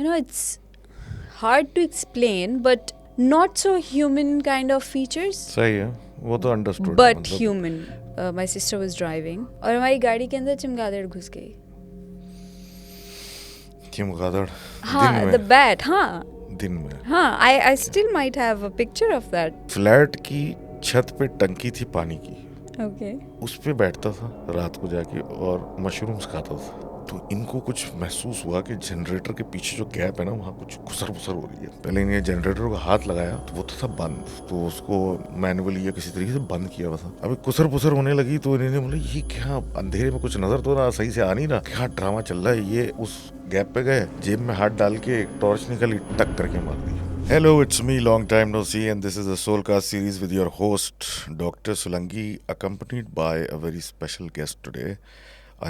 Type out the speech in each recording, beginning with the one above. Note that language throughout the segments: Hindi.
it's hard to explain, but not so human kind of features, सही है, वो तो understood but human. My sister was driving और हमारी गाड़ी के अंदर चमगादड़ घुस गई. चमगादड़ हाँ, दिन the में bat. हाँ दिन में हाँ, I still might have a picture of that. Flat की छत पे टंकी थी पानी की, Okay. उस पे बैठता था रात को जाके और मशरूम्स खाता था. तो इनको कुछ महसूस हुआ कि जनरेटर के पीछे जो गैप है ना, वहाँ कुछ घुसर घुसर हो रही है. पहले इन्हें जनरेटर को हाथ लगाया तो वो तो था बंद, तो उसको मैनुअली या किसी तरीके से बंद किया हुआ था. अभी कुसर पुसर होने लगी तो इन्होंने बोला ये क्या, अंधेरे में कुछ नजर तो ना सही से आ नहीं रहा, क्या ड्रामा चल रहा है. ये उस गैप पे गए, जेब में हाथ डाल के टॉर्च निकाली, टक करके मार दी. Hello, it's me, long time no see, and this is the Soulcast series with your host, Dr. Sulangi, accompanied by a very special guest today.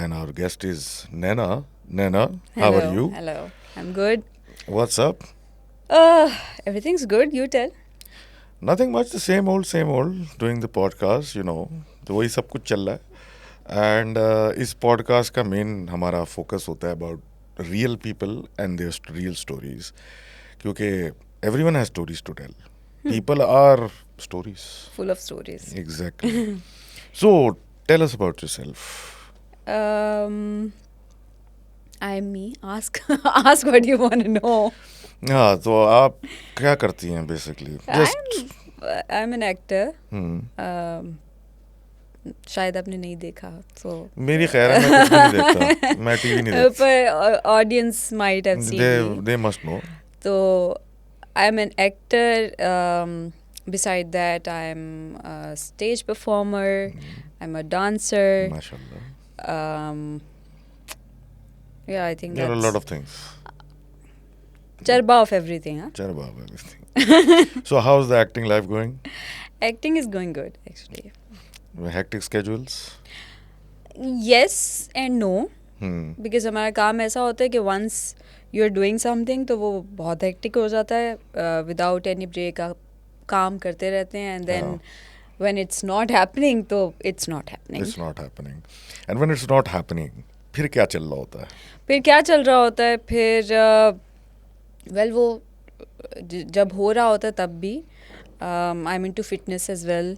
And our guest is Naina. Naina, how are you? Hello. I'm good. What's up? Everything's good. You tell. Nothing much, the same old, doing the podcast, you know. तो वही सब कुछ चल रहा है. And इस podcast का main हमारा focus होता है about real people and their real stories. क्योंकि everyone has stories to tell. People are stories. Full of stories. Exactly. So, tell us about yourself. I'm me. Ask what you want to know. हाँ, तो आप क्या करती हैं basically? I'm an actor. हम्म. शायद आपने नहीं देखा, so मेरी खैर है, मैं कुछ नहीं देखता, मैं टीवी नहीं देखता. पर audience might have seen me. They must know. So I'm an actor. Beside that, I'm a stage performer. I'm a dancer. Mashallah. Yeah, I think There are a that's lot of things. charba of everything. Huh? Charba of everything. So how's the acting life going? Acting is going good, actually. Hectic schedules? Yes and no. Because हमारा काम ऐसा होता है कि once you're doing something तो वो बहुत hectic हो जाता है. Without any break आप काम करते रहते हैं, and then when it's not happening तो it's not happening. It's not happening. And when it's not happening, फिर क्या चल रहा होता है? फिर क्या चल रहा होता है? फिर well वो जब हो रहा होता है तब भी I'm into fitness as well.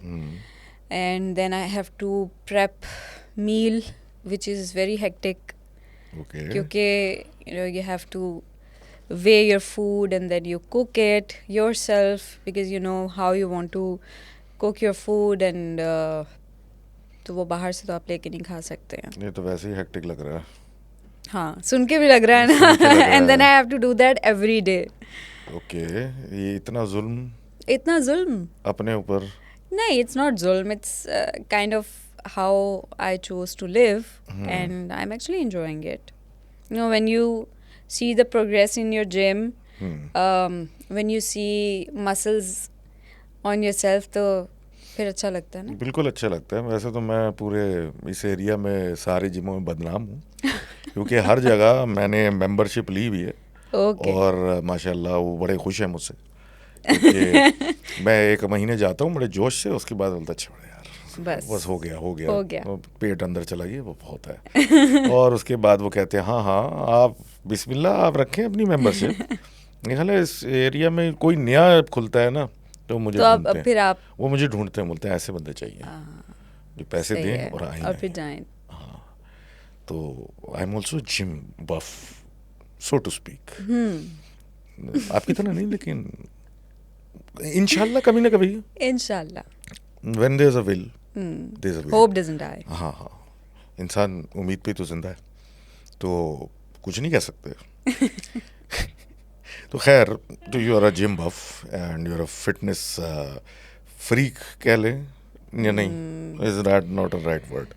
And then I have to prep meal which is very hectic. Okay. क्योंकि you have to weigh your food and then you cook it yourself because you know how you want to cook your food and तो वो बाहर से तो आप लेके नहीं खा सकते हैं. ये तो वैसे ही हेक्टिक लग रहा है. हाँ, सुन के भी लग रहा है ना. And then I have to do that every day. Okay. ये इतना जुल्म अपने ऊपर? नहीं, it's not zulm. It's kind of how I chose to live, and I'm actually enjoying it. You know, when you see the progress in your gym, when you see muscles on yourself, तो फिर अच्छा लगता है ना? बिल्कुल अच्छा लगता है. वैसे तो मैं पूरे इस एरिया में सारे जिमों में बदनाम हूँ क्योंकि हर जगह मैंने मेंबरशिप ली हुई है. और माशाल्लाह वो बड़े खुश हैं मुझसे क्योंकि मैं 1 महीने जाता हूँ बड़े जोश से, उसके बाद बोलता अच्छा यार बस हो गया. पेट अंदर चला गया, वो बहुत है. और उसके बाद वो कहते हैं हाँ आप बिस्मिल्लाह आप रखें अपनी मेंबरशिप. निकल इस एरिया में कोई नया खुलता है ना तो मुझे ढूंढते हैं, फिर आप वो मुझे ढूंढते हैं, बोलते हैं ऐसे बंदे चाहिए जो पैसे दें और आएं और फिर जाएं. हाँ, तो I am also gym buff so to speak. आपकी तरह नहीं, लेकिन इंशाल्लाह कभी ना कभी. इंशाल्लाह. When there's a will, there's a way. Hope doesn't die. हाँ, इंसान उम्मीद पे तो जिंदा है, तो कुछ नहीं कह सकते. तो खैर, तो you are a gym buff and you are a fitness freak कह लें या नहीं? Is that not a right word?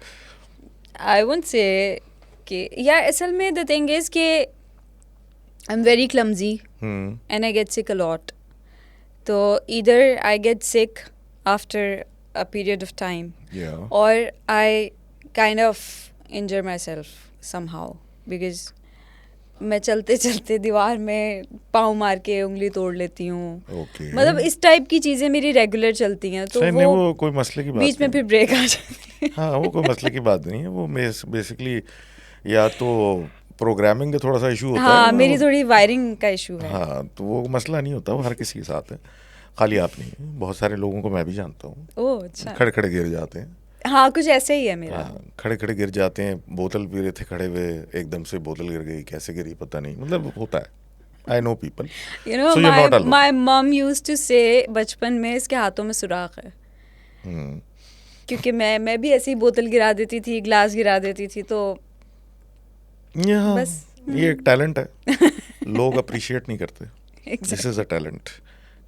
I won't say कि या असल में the thing is कि I'm very clumsy and I get sick a lot. So either I get sick after a period of time, or I kind of injure myself somehow because मैं चलते चलते दीवार में पाँव मार के उंगली तोड़ लेती हूँ. मतलब इस टाइप की चीजें मेरी रेगुलर चलती हैं, तो वो कोई मसले की बात बीच में फिर ब्रेक आ जाती है. हाँ, वो कोई मसले की बात नहीं है. वो बेसिकली या तो प्रोग्रामिंग का थोड़ा सा इशू होता है हाँ, ना, मेरी थोड़ी वायरिंग का इशू है. हाँ, तो वो मसला नहीं होता, वो हर किसी के साथ है, खाली आप नहीं है, बहुत सारे लोगों को मैं भी जानता हूँ, ओह अच्छा. खड़े खड़े गिर जाते हैं. हाँ, कुछ ऐसे ही है मेरा. हाँ, खड़े खड़े गिर जाते हैं, बोतल पी रहे थे खड़े हुए, एकदम से बोतल गिर गई, कैसे गिरी पता नहीं, मतलब होता है. I know people. You know, So you're not alone. my mom used to say बचपन में इसके हाथों में सुराख है. क्योंकि मैं भी ऐसी बोतल गिरा देती थी, ग्लास गिरा देती थी, तो बस. ये एक टैलेंट है, लोग अप्रिशिएट नहीं करते. This is a talent.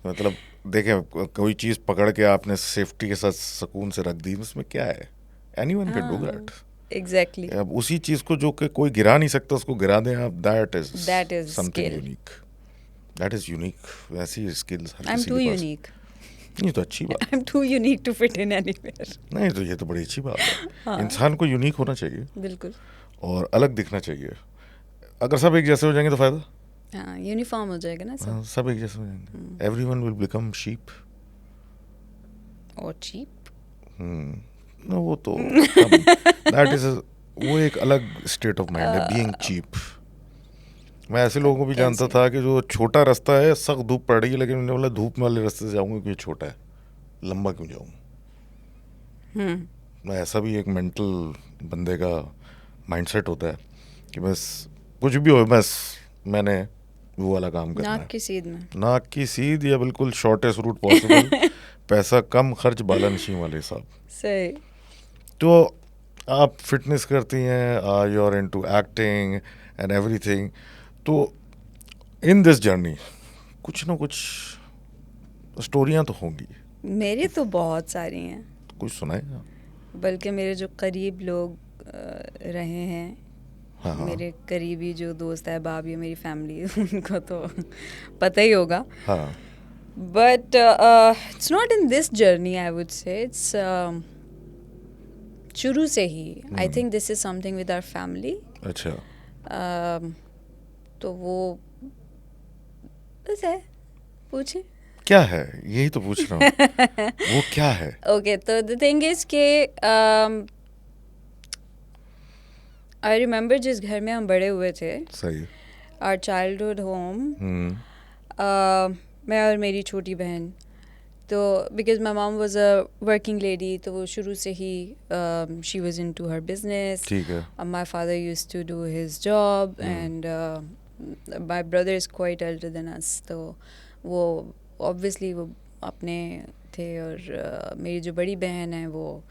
मतलब देखें, कोई चीज़ पकड़ के आपने सेफ्टी के साथ सुकून से रख दी, उसमें क्या है, anyone can do that. Exactly. अब उसी चीज़ को जो कि कोई गिरा नहीं सकता, उसको गिरा दें आप, that is something skill. Unique. That is unique. वैसी स्किल्स हर आई एम किसी टू के पास. यूनिक. ये तो अच्छी बात. I am too unique to fit in anywhere. नहीं, तो ये तो बड़ी अच्छी बात है. हाँ. इंसान को यूनिक होना चाहिए बिल्कुल. और अलग दिखना चाहिए. अगर सब एक जैसे हो जाएंगे तो फायदा. हाँ, यूनिफॉर्म हो जाएगा ना सब. हाँ, सब एक जैसे हो जाएंगे. Everyone will become sheep. और चीप. नो, वो तो दैट इज, वो एक अलग स्टेट ऑफ माइंड है, बीइंग चीप. मैं ऐसे लोगों को भी जानता था कि जो छोटा रास्ता है, सख्त धूप पड़ रही है, लेकिन उन्होंने बोला धूप वाले रास्ते से जाऊंगा क्योंकि छोटा है, लंबा क्यों जाऊँ. मैं ऐसा भी एक मेंटल बंदे का माइंडसेट होता है कि बस कुछ भी हो, बस मैंने वो वाला काम करना है. नाक की सीध में. नाक की सीध या बिल्कुल शॉर्टेस्ट रूट पॉसिबल. पैसा कम खर्च बालानशी वाले हिसाब. सही. तो आप फिटनेस करती हैं, you are into acting and everything. तो इन दिस जर्नी कुछ ना कुछ स्टोरियां तो होंगी. मेरी तो बहुत सारी हैं. कुछ सुनाएगा. बल्कि मेरे जो करीब लोग रहे हैं, हाँ, हाँ. मेरे करीबी जो दोस्त है, बाबी, मेरी फैमिली, उनको तो पता ही होगा. हाँ. But it's not in this journey, I would say. It's शुरू से ही. I think this is something with our family. अच्छा. तो वो बस है. पूछे क्या है, यही तो पूछ रहा हूँ. वो क्या है. Okay, तो the thing is कि I remember जिस घर में हम बड़े हुए थे, सही. our childhood home, मैं और मेरी छोटी बहन, तो because my mom was a working lady, तो वो शुरू से ही she was into her business. ठीक है. My father use to do his job and my brother is quite elder than us, तो वो ऑब्वियसली वो अपने थे. और मेरी जो बड़ी बहन है वो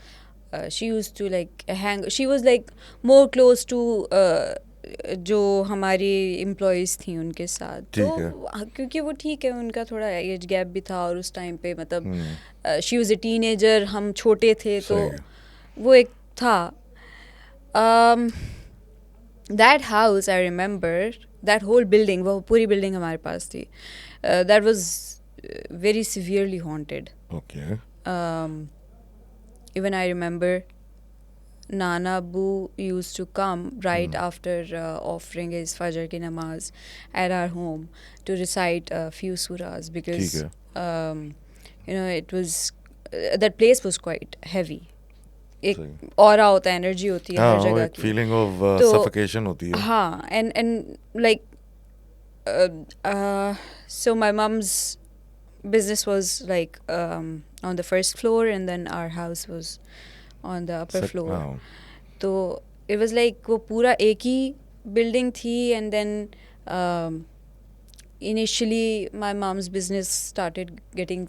she use to like hang, she was like more close to जो हमारी एम्प्लॉयज़ थी उनके साथ. तो क्योंकि वो ठीक है, उनका थोड़ा एज गैप भी था, और उस टाइम पे मतलब शी वाज अ टीनेजर, हम छोटे थे, तो वो एक था. That house, I remember that whole building, वो पूरी बिल्डिंग हमारे पास थी. That was very severely haunted. Okay. Even I remember Nana Abu used to come right after offering his Fajr ki namaz at our home to recite a few surahs, because you know, it was that place was quite heavy. एक aura होता है, energy होती है हर जगह की. feeling of suffocation होती है. हाँ, and like so my mom's business was like on the first floor, and then our house was on the upper floor. तो it was like वो पूरा एक ही building थी, and then initially my mom's business started getting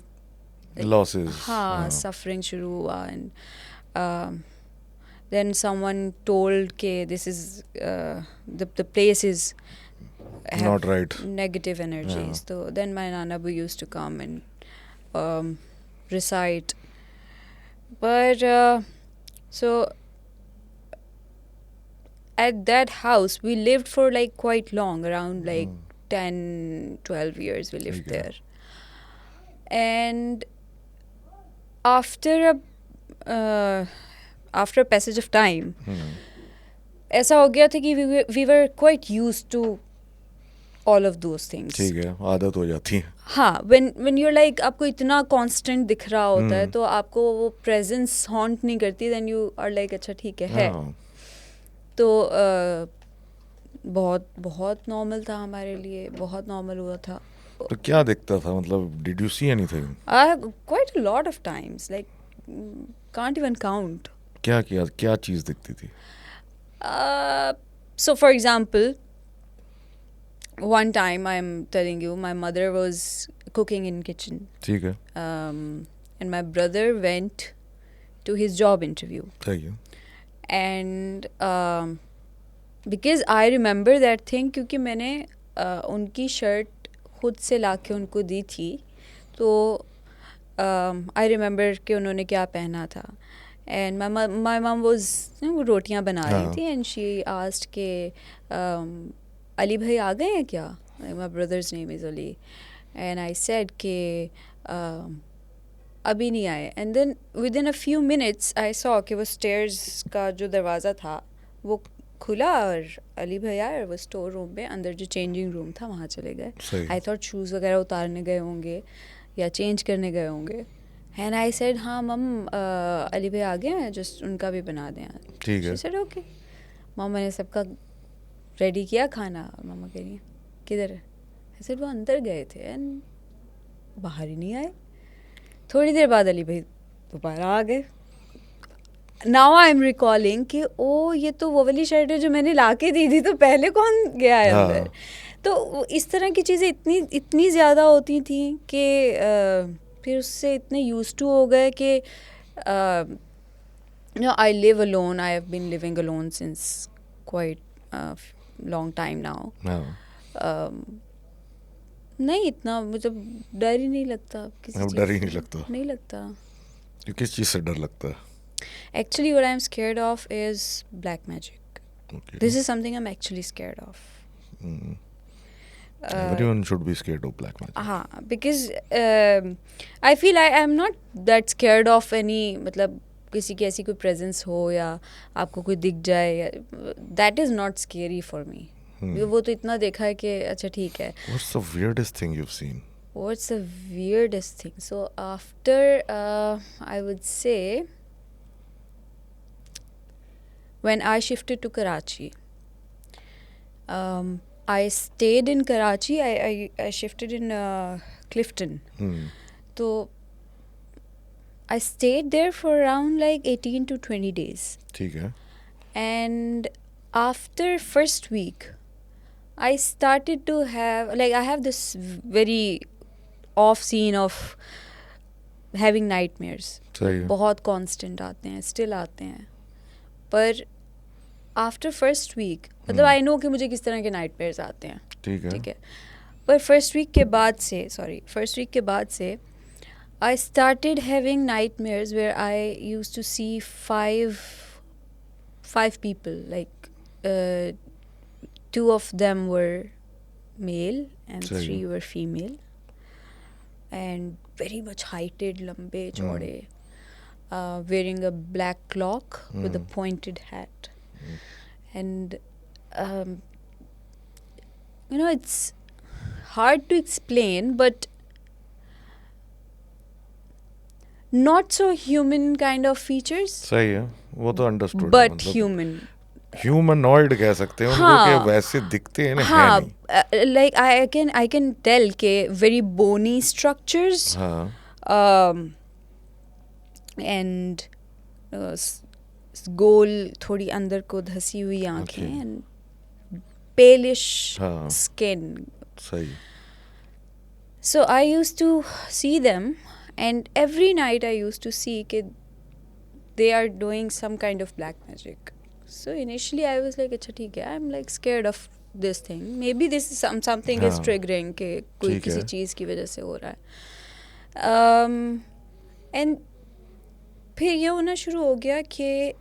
like, losses. हाँ, suffering शुरू हुआ, and then someone told के this is the place is not right, negative energies. So then my Nanabu used to come and recite. But so at that house we lived for like quite long, around like 10-12 years we lived there. And after a passage of time, ऐसा हो गया था कि we were quite used to all of those things. ठीक है, आदत हो जाती है. हाँ, when you're like, आपको इतना constant दिख रहा होता है, तो आपको वो presence haunt नहीं करती, then you are like अच्छा ठीक है. तो बहुत बहुत नॉर्मल था हमारे लिए, बहुत नॉर्मल हुआ था. तो क्या दिखता था, मतलब did you see anything? Quite a lot of times, like can't even count. क्या किया, क्या चीज दिखती थी? Uh, so for example, one time I'm telling you, my mother was cooking in kitchen, ठीक है, and my brother went to his job interview. सही है. And because I remember that thing, क्योंकि मैंने उनकी शर्ट खुद से लाके उनको दी थी, तो आई रिमेंबर कि उन्होंने क्या पहना था. एंड माई मम वॉज, वो रोटियां बना रही हाँ. थी, एंड शी आस्क्ड के अली भाई आ गए हैं क्या? My brother's name is Ali. And I said के अभी नहीं आए. And then within a few minutes I saw कि वो स्टेयर्स का जो दरवाज़ा था वो खुला, और अली भैया और वो स्टोर रूम में अंदर जो चेंजिंग रूम था वहाँ चले गए. सही. आई थॉट शूज़ वगैरह उतारने गए होंगे या चेंज करने गए होंगे. एंड आई सेड हाँ मम, अली भैया आ गए हैं, जस्ट उनका भी बना दें. ठीक है. She said okay. मामा ने सबका रेडी किया खाना, और मामा कह रही हैं किधर है? आई सेड वो अंदर गए थे एंड बाहर ही नहीं आए. थोड़ी देर बाद अली भाई दोबारा आ गए. नाउ आई एम रिकॉलिंग कि ओ ये तो वो वाली शर्ट है जो मैंने ला के दी थी, तो पहले कौन गया है हाँ. अंदर? तो इस तरह की चीज़ें इतनी ज़्यादा होती थी कि फिर उससे इतने यूज टू हो गए कि I live alone. I have been living alone since quite long time now. हाँ. नहीं इतना मतलब डर ही नहीं लगता किसी अब चीज़ डर ही से. नहीं लगता. नहीं लगता. कि किस चीज से डर लगता है? Actually, what I'm scared of is black magic. Okay. This is something I'm actually scared of. Everyone should be scared of black magic. हाँ, because I feel I am not that scared of any, मतलब किसी की ऐसी कोई presence हो या आपको कोई दिख जाए या, that is not scary for me. वो तो इतना देखा है कि अच्छा ठीक है. What's the weirdest thing you've seen? What's the weirdest thing? So after I would say when I shifted to Karachi, I stayed in Karachi. I shifted in Clifton. So I stayed there for around like 18 to 20 days. ठीक है. And after first week, I started to have, like, I have this very off scene of having nightmares. सही है. बहुत constant आते हैं, still आते हैं. पर आफ्टर फर्स्ट वीक, मतलब आई नो कि मुझे किस तरह के नाइटमेयर्स आते हैं. ठीक है. ठीक है. पर फर्स्ट वीक के बाद से I started having nightmares where I used to see five people, like two of them were male and Sorry. 3 were female, and very much heighted, lambe chaude, wearing a black cloak with a pointed hat. And it's hard to explain, but not so human kind of features, सही है, वो तो अंडरस्टूड. but human. ह्यूमनॉइड कह सकते हैं उनको. हाँ. कि वैसे दिखते हैं ना. हाँ, है नहीं. like I can tell के very bony structures. हाँ. And गोल, थोड़ी अंदर को धसी हुई आंखें, Okay. and palish हाँ. skin. सही. So I used to see them, and every night I used to see that they are doing some kind of black magic. So initially I was like, अच्छा ठीक है, I'm like scared of this thing. Maybe this is something is हाँ. triggering कि कोई ठीक किसी है. चीज़ की वजह से हो रहा है. And फिर ये होना शुरू हो गया कि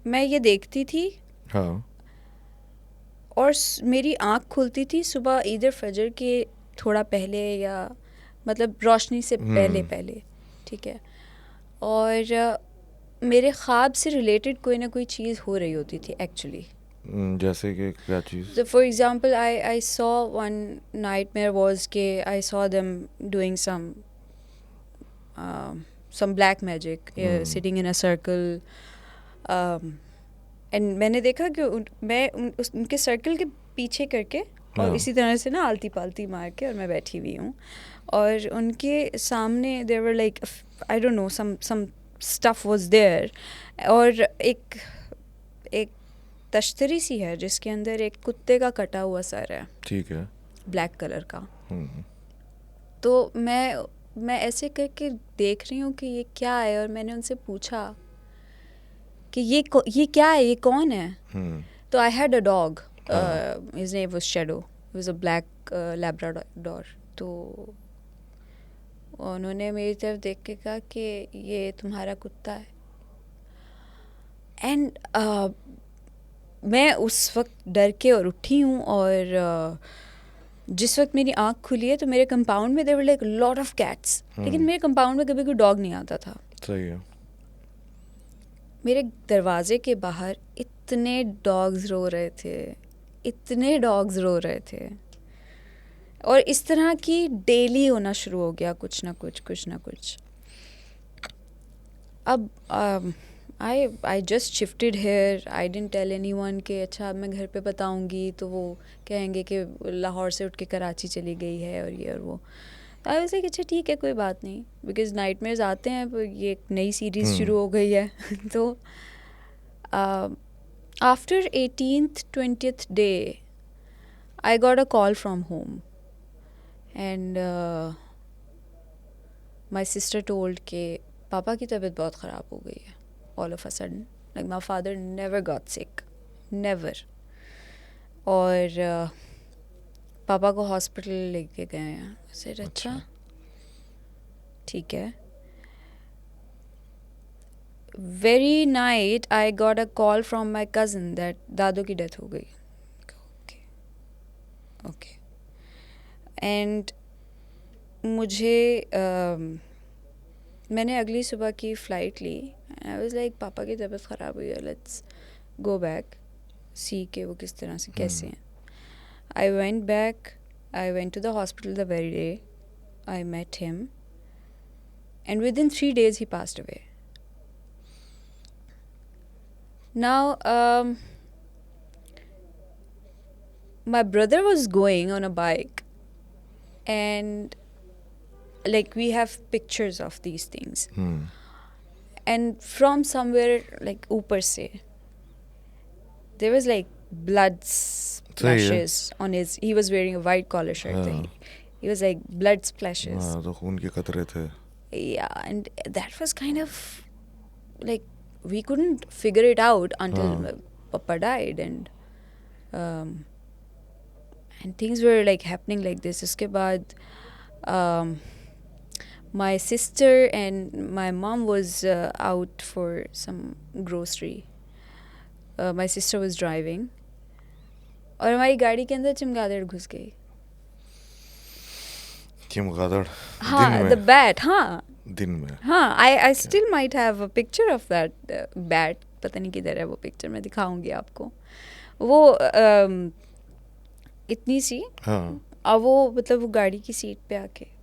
मैं ये देखती थी, हाँ. और मेरी आँख खुलती थी सुबह इधर फजर के थोड़ा पहले, या मतलब रोशनी से पहले. ठीक है. और मेरे ख्वाब से रिलेटेड कोई ना कोई चीज़ हो रही होती थी एक्चुअली. जैसे कि क्या चीज़? So for example, I saw one nightmare was के I saw them doing some black magic, sitting in a circle, and मैंने देखा कि उनके सर्कल के पीछे करके और हाँ। इसी तरह से ना आलती पालती मार के और मैं बैठी हुई हूँ और उनके सामने there were like I don't know some stuff was there और एक तश्तरी सी है जिसके अंदर एक कुत्ते का कटा हुआ सर है, ठीक है। ब्लैक कलर का। हम्म। तो मैं ऐसे करके देख रही हूँ कि ये क्या है और मैंने उनसे पूछा कि ये क्या है, ये कौन है? हम्म। तो आई हैड अ डॉग, हाँ। His name was shadow, he was a black Labrador. तो उन्होंने मेरी तरफ देख के कहा कि ये तुम्हारा कुत्ता है। एंड मैं उस वक्त डर के और उठी हूँ और जिस वक्त मेरी आँख खुली है तो मेरे कंपाउंड में there were like lot of cats, लेकिन मेरे कंपाउंड में कभी कोई डॉग नहीं आता था। सही है। मेरे दरवाजे के बाहर इतने डॉग्स रो रहे थे, इतने डॉग्स रो रहे थे और इस तरह की डेली होना शुरू हो गया, कुछ ना कुछ। अब I just shifted here, I didn't tell anyone कि अच्छा अब मैं घर पे बताऊंगी तो वो कहेंगे कि लाहौर से उठ के कराची चली गई है और ये और वो। आई वाज लाइक अच्छा ठीक है कोई बात नहीं, बिकॉज नाइटमेयर्स आते हैं, ये एक नई सीरीज़ शुरू हो गई है तो after 18th 20th day I got a call from home and my sister told के पापा की तबीयत बहुत ख़राब हो गई है all of a sudden. Like my father never got sick, never. और पापा को हॉस्पिटल लेके गए हैं। सर अच्छा ठीक है। Very night I got a call from my cousin that दादू की डेथ हो गई। ओके एंड मुझे मैंने अगली सुबह की फ़्लाइट ली। आई वाज लाइक पापा की तबीयत ख़राब हुई है, लेट्स गो बैक सी के वो किस तरह से कैसे हैं। I went back, I went to the hospital the very day I met him and within 3 days he passed away. Now my brother was going on a bike and like we have pictures of these things and from somewhere like upar se there was like blood splashes on his, he was wearing a white collar shirt, he was like blood splashes, हाँ तो खून के कतरे थे। yeah, and that was kind of like we couldn't figure it out until papa died and things were like happening like this. Uske baad my sister and my mom was out for some grocery. My sister was driving और हमारी गाड़ी के अंदर चमगादड़ घुस गई। चमगादड़? हाँ, the bat, हाँ दिन में? हाँ, I still might have a picture of that bat, पता नहीं किधर है वो पिक्चर, मैं दिखाऊंगी आपको। वो इतनी सी, हाँ। अब वो मतलब वो गाड़ी की सीट पे आके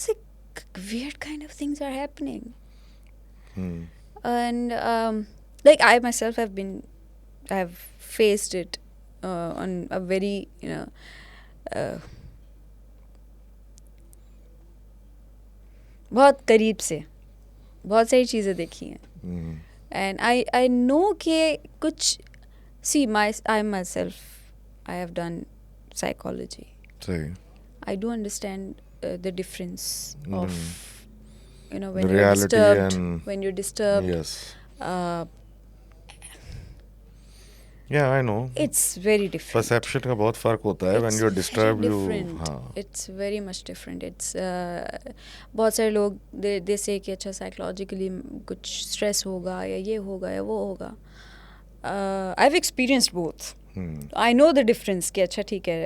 it's like weird kind of things are happening. And like I myself I've faced it on a very बहुत करीब से बहुत सारी चीज़ें देखी हैं and I know कि कुछ see I myself I have done psychology. सही। I do understand the difference of when The you're reality disturbed, and- when you're disturbed. Yes. Yeah, I know. It's very different. Perception का बहुत फर्क होता है। When It's you're very disturbed, you different. हाँ। It's very much different. It's बहुत सारे लोग they say कि अच्छा psychologically कुछ stress होगा या ये होगा या वो होगा. I've experienced both. I know the difference कि अच्छा ठीक है.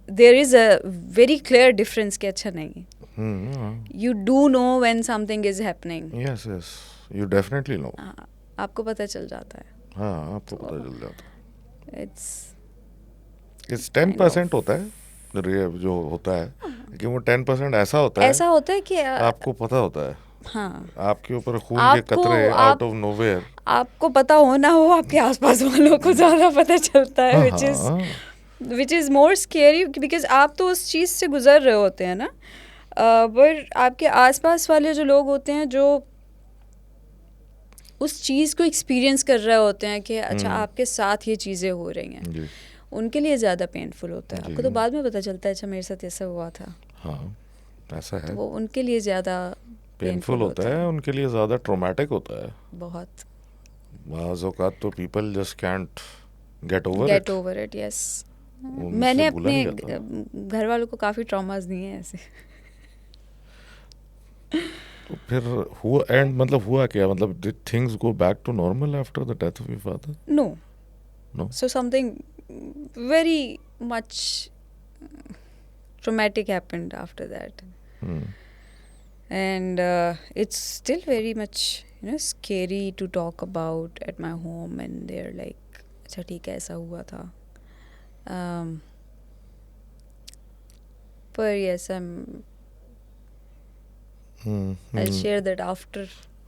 There is a very clear difference कि अच्छा नहीं. You do know when something is happening. Yes, yes. You definitely know. आपको पता चल जाता है. हाँ, आपको पता चल जाता है. It's 10% होता है जो होता है, लेकिन वो 10% ऐसा होता है कि आपको पता होता है हाँ, आपके ऊपर खून के कतरे आउट ऑफ नोवेयर। आपको पता हो ना हो, आपके आसपास वालों को ज़्यादा पता चलता है, हाँ, which is more scary, because आप तो उस चीज़ से गुजर रहे होते हैं ना, पर आपके आसपास वाले जो लोग होते हैं जो उस चीज़ को एक्सपीरियंस कर रहे होते हैं कि अच्छा आपके साथ ये चीज़ें हो रही हैं, जी उनके लिए ज़्यादा पेनफुल होता है। जी। आपको तो बाद में पता चलता है अच्छा मेरे साथ ऐसा हुआ था, हाँ, ऐसा तो है। वो उनके लिए ज़्यादा पेनफुल होता है, उनके लिए ज़्यादा ट्रॉमेटिक होता है। बहुत। बाज़ औक़ात तो people just can't get over get it, over it, yes. उनसे मैंने भूला अपने नहीं जाता। घर वालों को काफ़ी ट्रॉमास दिए हैं ऐसे। तो फिर हुआ एंड मतलब हुआ क्या, मतलब did things go back to normal after the death of your father? No, no. so something very much traumatic happened after that, and it's still very much scary to talk about at my home, and they're like अच्छा ठीक है ऐसा हुआ था, पर yes, I'll share that after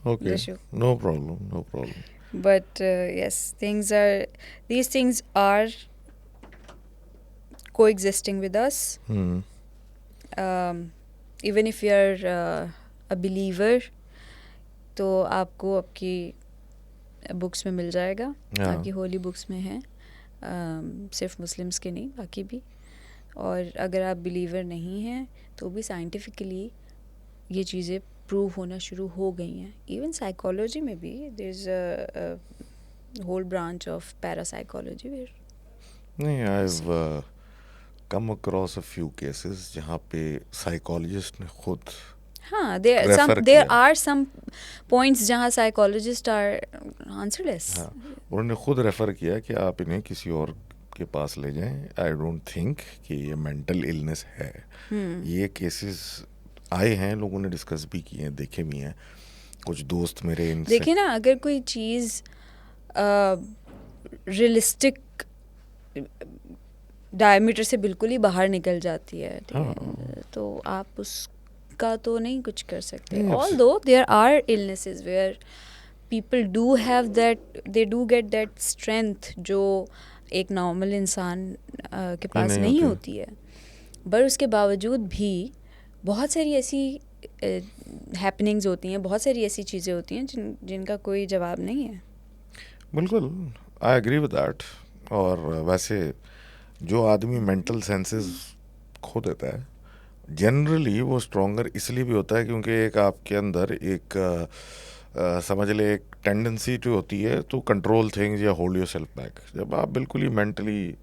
Okay, the show. no problem, no problem. But yes, these things are coexisting with us. Even if you're a believer, तो आपको आपकी बुक्स में मिल जाएगा, आपकी होली बुक्स में है, सिर्फ मुस्लिम्स के नहीं बाकी भी। और अगर आप बिलीवर नहीं हैं तो भी साइंटिफिकली ये चीज़ें प्रूव होना शुरू हो गई हैं। इवन साइकोलॉजी में भी there is a whole branch of parapsychology where नहीं, I've come across a few cases जहाँ पे साइकोलॉजिस्ट ने खुद हाँ, रेफर there किया। are some points जहाँ साइकोलॉजिस्ट आर आंसरलेस। हाँ, उन्होंने खुद रेफर किया कि आप इन्हें किसी और के पास ले जाएं, आई डोंट थिंक कि ये मेंटल इलनेस है। ये केसेस आए हैं, लोगों ने डिस्कस भी किए हैं, देखे भी हैं, कुछ दोस्त मेरे इनसे। देखिए ना, अगर कोई चीज़ रियलिस्टिक डायमीटर से बिल्कुल ही बाहर निकल जाती है, ठीक है, तो आप उसका तो नहीं कुछ कर सकते। Although there are illnesses where people do have that, they do get that strength जो एक नॉर्मल इंसान के पास नहीं होती है, पर उसके बावजूद भी बहुत सारी ऐसी हैपनिंग्स होती हैं, बहुत सारी ऐसी चीज़ें होती हैं जिनका कोई जवाब नहीं है। बिल्कुल, आई एग्री विद दैट। और वैसे जो आदमी मेंटल सेंसेस खो देता है, जनरली वो स्ट्रॉन्गर इसलिए भी होता है क्योंकि एक आपके अंदर एक समझ ले एक टेंडेंसी जो होती है टू कंट्रोल थिंग्स या होल्ड योरसेल्फ बैक। जब आप बिल्कुल ही मेंटली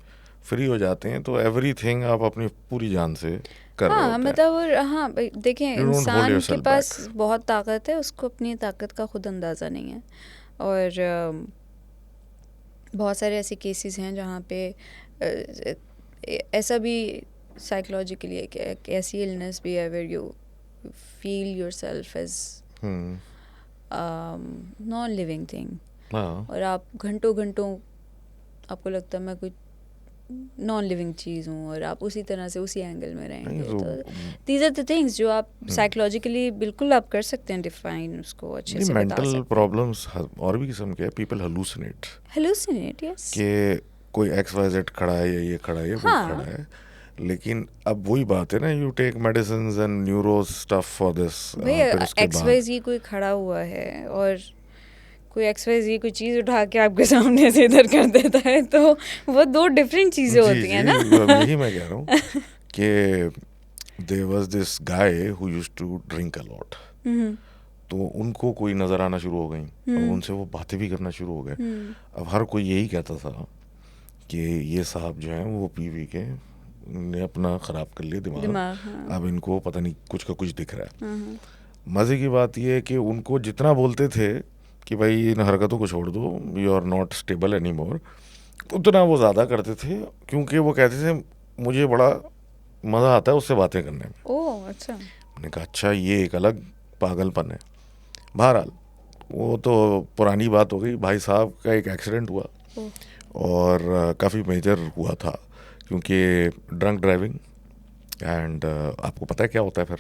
फ्री हो जाते हैं तो एवरीथिंग आप अपनी पूरी जान से कर रहे होते हैं। मतलब हाँ देखें, You don't hold इंसान के yourself पास back. बहुत ताकत है, उसको अपनी ताकत का खुद अंदाज़ा नहीं है। और बहुत सारे ऐसे केसेस हैं जहाँ पे ऐसा भी साइकोलॉजिकली एक ऐसी इलनेस भी है where you feel yourself as non living thing, और आप घंटों घंटों आपको लगता है मैं कोई नॉन लिविंग चीज़ हूँ, और आप उसी तरह से उसी एंगल में रहेंगे। तो दीज आर द थिंग्स जो आप साइकोलॉजिकली बिल्कुल आप कर सकते हैं डिफाइन, उसको अच्छे से बता सकते हैं। मेंटल प्रॉब्लम्स और भी किस्म के हैं, पीपल हेलुसिनेट, यस, कि कोई XYZ खड़ा है या ये खड़ा है या वो खड़ा है, लेकिन अब वही बात है ना, you take medicines and neuro stuff for this. भैया XYZ कोई खड़ा हुआ है और कोई XYZ कोई चीज़ उठा के आपके सामने से इधर कर देता है, तो वो दो डिफरेंट चीज़ें होती हैं ना। यही मैं कह रहा हूँ कि there was this guy who used to drink a lot, तो उनको कोई नज़र आना शुरू हो गई और उनसे वो बातें भी करना शुरू हो गए। अब हर कोई यही कहता था कि ये साहब जो हैं वो पी के ने अपना ख़राब कर लिया दिमाग, हाँ। अब इनको पता नहीं कुछ का कुछ दिख रहा है। मज़े की बात ये है कि उनको जितना बोलते थे कि भाई इन हरकतों को छोड़ दो, you are not stable any more, उतना वो ज़्यादा करते थे, क्योंकि वो कहते थे मुझे बड़ा मज़ा आता है उससे बातें करने में। ओह अच्छा। मैंने कहा अच्छा, ये एक अलग पागलपन है। बहरहाल वो तो पुरानी बात हो गई। भाई साहब का एक एक्सीडेंट हुआ और काफ़ी मेजर हुआ था, क्योंकि ड्रंक ड्राइविंग, एंड आपको पता है क्या होता है फिर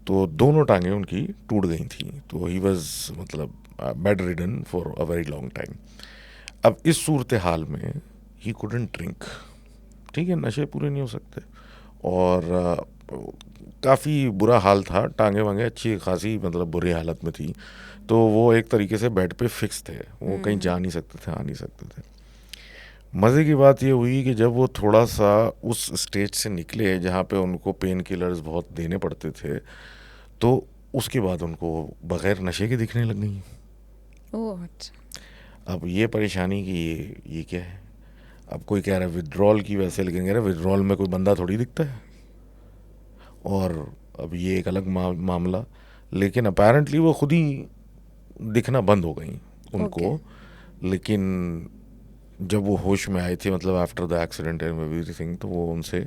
तो दोनों टांगें उनकी टूट गई थी, तो ही वॉज मतलब bed ridden for a very long time. अब इस सूरत हाल में ही कुडंट ड्रिंक, ठीक है, नशे पूरे नहीं हो सकते, और काफ़ी बुरा हाल था, टांगे वांगे अच्छी खासी मतलब बुरी हालत में थी, तो वो एक तरीके से बेड पे फिक्स थे, वो कहीं जा नहीं सकते थे, आ नहीं सकते थे। मज़े की बात ये हुई कि जब वो थोड़ा सा उस स्टेज से निकले जहाँ पे उनको पेन किलर्स बहुत देने पड़ते थे, तो उसके बाद उनको बग़ैर नशे के दिखने लग गई। ओह अच्छा। अब ये परेशानी कि ये क्या है। अब कोई कह रहा है विड्रॉल की, वैसे लेकिन कह रहा है विड्रॉल में कोई बंदा थोड़ी दिखता है, और अब ये एक अलग मामला। लेकिन अपेरेंटली वो खुद ही दिखना बंद हो गई उनको। लेकिन जब वो होश में आई थी, मतलब after the accident and everything, तो वो उनसे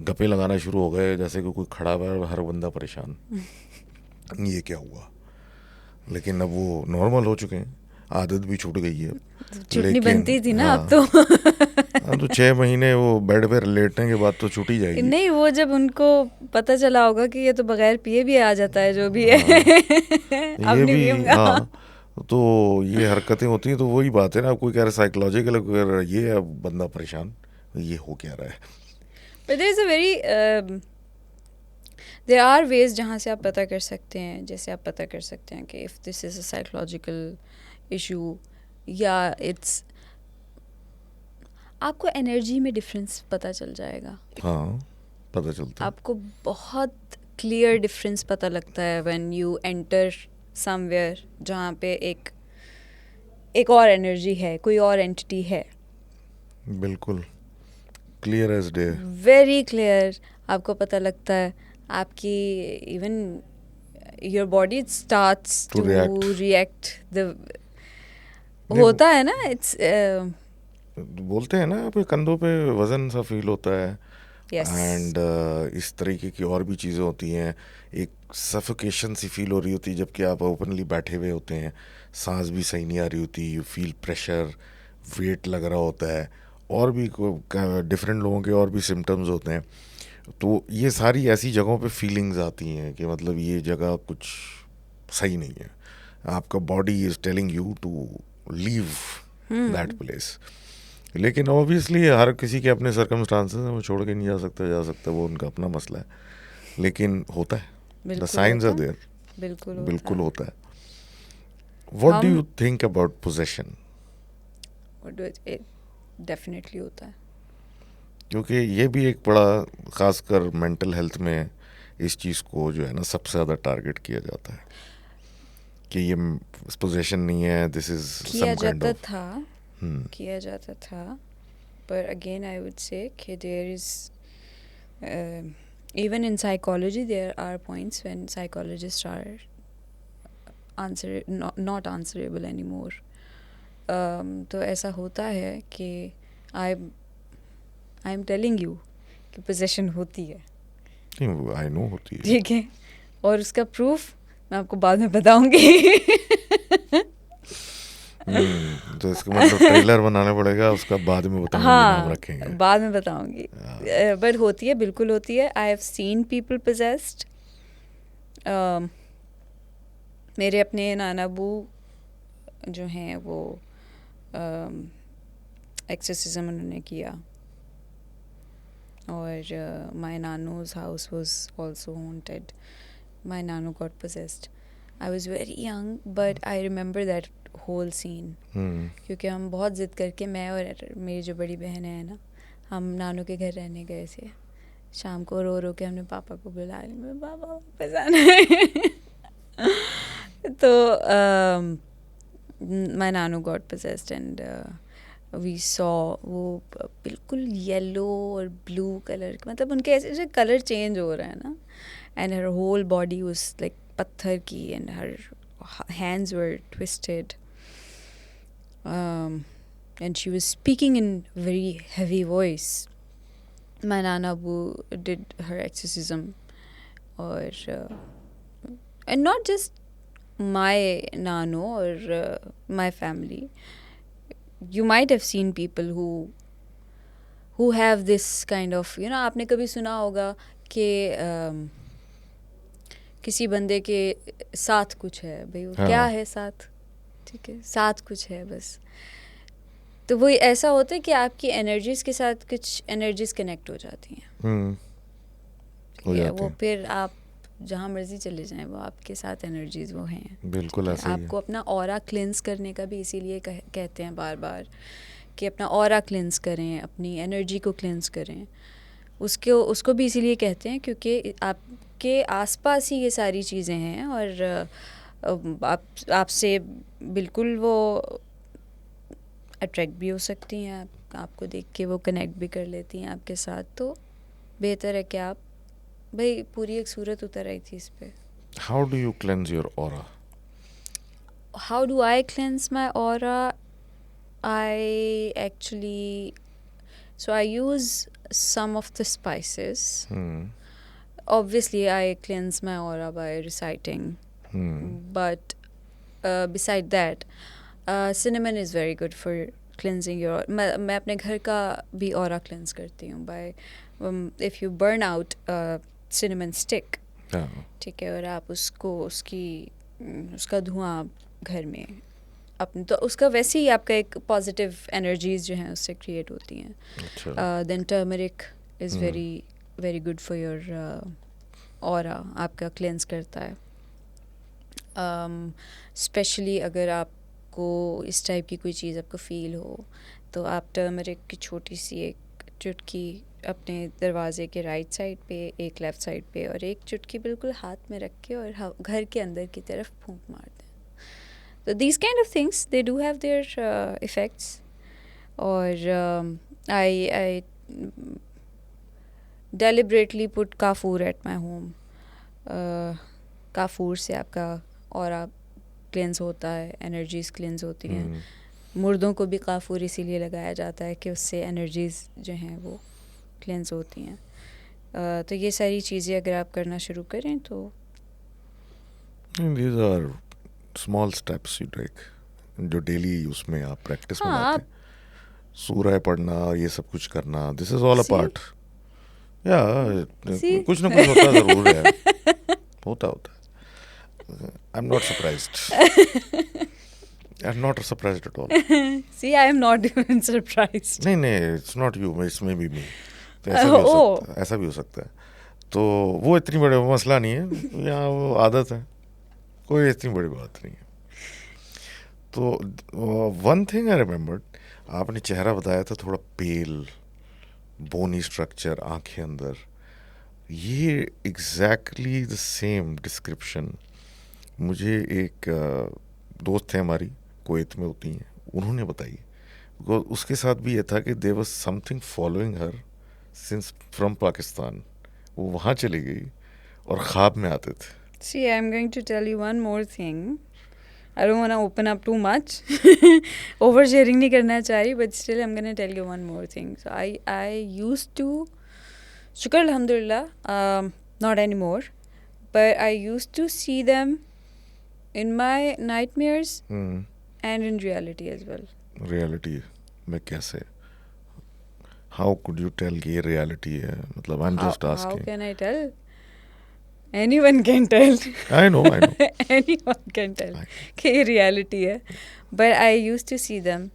गप्पे लगाना शुरू हो गए जैसे कि कोई खड़ा हुआ है, हर बंदा परेशान ये क्या हुआ। लेकिन अब वो नॉर्मल हो चुके हैं, आदत भी छूट गई है। छुट्टी लेकिन बनती थी ना हाँ, अब तो। हाँ, तो 6 महीने वो बेड पे लेटने के बाद तो छूट ही जाएगी। नहीं, वो जब उनको पता चला होगा कि ये तो बगैर पिए भी आ जाता है जो भी है। हाँ, अब ये नहीं भी, पियूंगा। हाँ, तो ये हरकतें होती हैं, तो वही बात है ना, कोई कह रहा है साइकोलॉजिकल, कोई कह रहा है ये है, बंदा परेशान, ये हो क्या रहा है। But there is a very there are ways जहाँ से आप पता कर सकते हैं, जैसे आप पता कर सकते हैं कि if this is a psychological issue या इट्स, आपको एनर्जी में डिफरेंस पता चल जाएगा। हाँ, पता चलता है। आपको बहुत क्लियर डिफरेंस पता लगता है व्हेन यू एंटर समवेयर जहाँ पे एक और एनर्जी है, कोई और एंटिटी है, बिल्कुल clear as day. Very clear. आपको पता लगता है, आपकी even your body starts to to react, react the, नहीं, होता है ना, इट्स बोलते हैं ना, आपके कंधों पे वजन सा फील होता है, यस। एंड इस तरीके की और भी चीज़ें होती हैं। एक सफोकेशन सी फील हो रही होती है जबकि आप ओपनली बैठे हुए होते हैं, सांस भी सही नहीं आ रही होती, यू फील प्रेशर, वेट लग रहा होता है, और भी डिफरेंट लोगों के और भी सिम्टम्स होते हैं। तो ये सारी ऐसी जगहों पे फीलिंग्स आती हैं कि मतलब ये जगह कुछ सही नहीं है, आपका body is telling you to leave that place. लेकिन ऑब्वियसली हर किसी के अपने सर्कमस्टांसेस हैं, वो छोड़ के नहीं जा सकता, वो उनका अपना मसला है, लेकिन होता है, द बिल्कुल साइंस आर होता है, देयर, बिल्कुल होता बिल्कुल है। होता है। व्हाट डू हम you think about possession? Definitely होता है। क्योंकि ये भी एक बड़ा, खासकर मेंटल हेल्थ में इस चीज़ को जो है ना सबसे ज़्यादा टारगेट किया जाता है कि ये पोजेशन नहीं है, दिस इज किया सम काइंड जाता ऑफ। था, किया जाता था, पर अगेन आई वुड से कि there is even in psychology there are points when psychologists are not answerable anymore. तो ऐसा होता है कि आई एम टेलिंग यू कि पोजेशन होती है, नहीं, आई नो होती है। ठीक है, और उसका प्रूफ मैं आपको बाद में बताऊंगी। तो इसका मतलब ट्रेलर बनाना पड़ेगा, उसका बाद में बताऊंगी, नाम हाँ, रखेंगे। बाद में बताऊंगी। बट होती है, बिल्कुल होती है। I have seen people possessed. मेरे अपने नाना बू जो हैं वो एक्सोसिज्म उन्होंने किया, और माय नानूज house was also haunted. My नानू got possessed. I was very young but I remember that whole scene, क्योंकि हम बहुत ज़िद करके, मैं और मेरी जो बड़ी बहन है ना, हम नानू के घर रहने गए थे। शाम को रो रो के हमने पापा को बुला लिया, मेरे पापा वापस आना है। तो माय नानू got possessed and we saw वो बिल्कुल येलो और ब्लू कलर, मतलब उनके ऐसे कलर चेंज हो रहा है ना, and her whole body was like पत्थर की, and her hands were twisted, and she was speaking in very heavy voice. My Nana Abu did her exorcism, or and not just my Nano or my family. You might have seen people who have this kind of, you know, आपने कभी सुना होगा कि किसी बंदे के साथ कुछ है, भाई वो हाँ। क्या है साथ, ठीक है, साथ कुछ है बस। तो वही ऐसा होता है कि आपकी एनर्जीज के साथ कुछ एनर्जीज कनेक्ट हो जाती हैं, हो ठीक है, जाती वो हैं। फिर आप जहाँ मर्जी चले जाएं वो आपके साथ एनर्जीज वो हैं। बिल्कुल ठीक है, ऐसा ही है। आपको अपना ऑरा क्लिंस करने का भी इसीलिए कहते हैं बार बार कि अपना ऑरा क्लिंस करें, अपनी एनर्जी को क्लिंस करें। उसको भी इसीलिए कहते हैं क्योंकि आपके आसपास ही ये सारी चीज़ें हैं और आपसे बिल्कुल वो अट्रैक्ट भी हो सकती हैं, आपको देख के वो कनेक्ट भी कर लेती हैं आपके साथ। तो बेहतर है कि आप, भाई पूरी एक सूरत उतर आई थी इस पे। How do you cleanse your aura? How do I cleanse my aura? I actually, so I use some of the spices. Obviously, I cleanse my aura by reciting. But beside that, cinnamon is very good for cleansing your. मैं अपने घर का भी aura cleanse करती हूँ by if you burn out cinnamon stick, हाँ। ठीक है, और आप उसका धुआं आप घर में अपने, तो उसका वैसे ही आपका एक पॉजिटिव एनर्जीज जो हैं उससे क्रिएट होती हैं। अच्छा। Then turmeric is very very good for your aura, आपका क्लेंस करता है। स्पेशली अगर आपको इस टाइप की कोई चीज़ आपको फील हो तो आप टर्मरिक की छोटी सी एक चुटकी अपने दरवाजे के राइट साइड पे, एक लेफ़्ट साइड पे और एक चुटकी बिल्कुल हाथ में रख के और घर के अंदर की तरफ फूंक मार दें। तो these kind of things, they do have their effects. और I deliberately put kafoor at my home. Kafur से आपका ऑरा क्लेंस होता है, एनर्जीज क्लेंस होती हैं। मुर्दों को भी काफूर इसीलिए लगाया जाता है कि उससे एनर्जीज जो हैं वो क्लेंस होती हैं। तो ये सारी चीज़ें अगर आप करना शुरू करें तो These are small steps you take जो डेली उसमें आप प्रैक्टिस में हाँ, लाते हैं। सूरह पढ़ना, ये सब कुछ करना, this is all a See? Part. या See? कुछ ना कुछ होता जरूर है। होता है। I am not surprised. I am not surprised at all. See, I am not even surprised. नहीं, it's not you, it's maybe me. तो ऐसा भी हो सकता है। तो वो इतनी बड़ी मसला नहीं है, या वो आदत है, कोई इतनी बड़ी बात नहीं है। तो वन थिंग आई रिमेम्बर्ड, आपने चेहरा बताया था थोड़ा पेल, बोनी स्ट्रक्चर, आंखें अंदर, ये एग्जैक्टली द सेम डिस्क्रिप्शन मुझे एक दोस्त है हमारी, कुवैत में होती हैं, उन्होंने बताई। उसके साथ भी ये था कि there was something following her since from Pakistan. वो वहाँ चली गई और ख्वाब में आते थे। See, I'm going to tell you one more thing. I don't want to open up too much. Oversharing नहीं करना चाह रही, but still I'm going to tell you one more thing. So I used to, shukr alhamdulillah, not anymore, but I used to see them in my nightmares and in reality as well. Reality में कैसे? हाउ कुड यू टेल कि ये रियलिटी है? मतलब I am just How asking. can I tell? Anyone can tell. I know Anyone can tell कि ये reality है. But I used to see them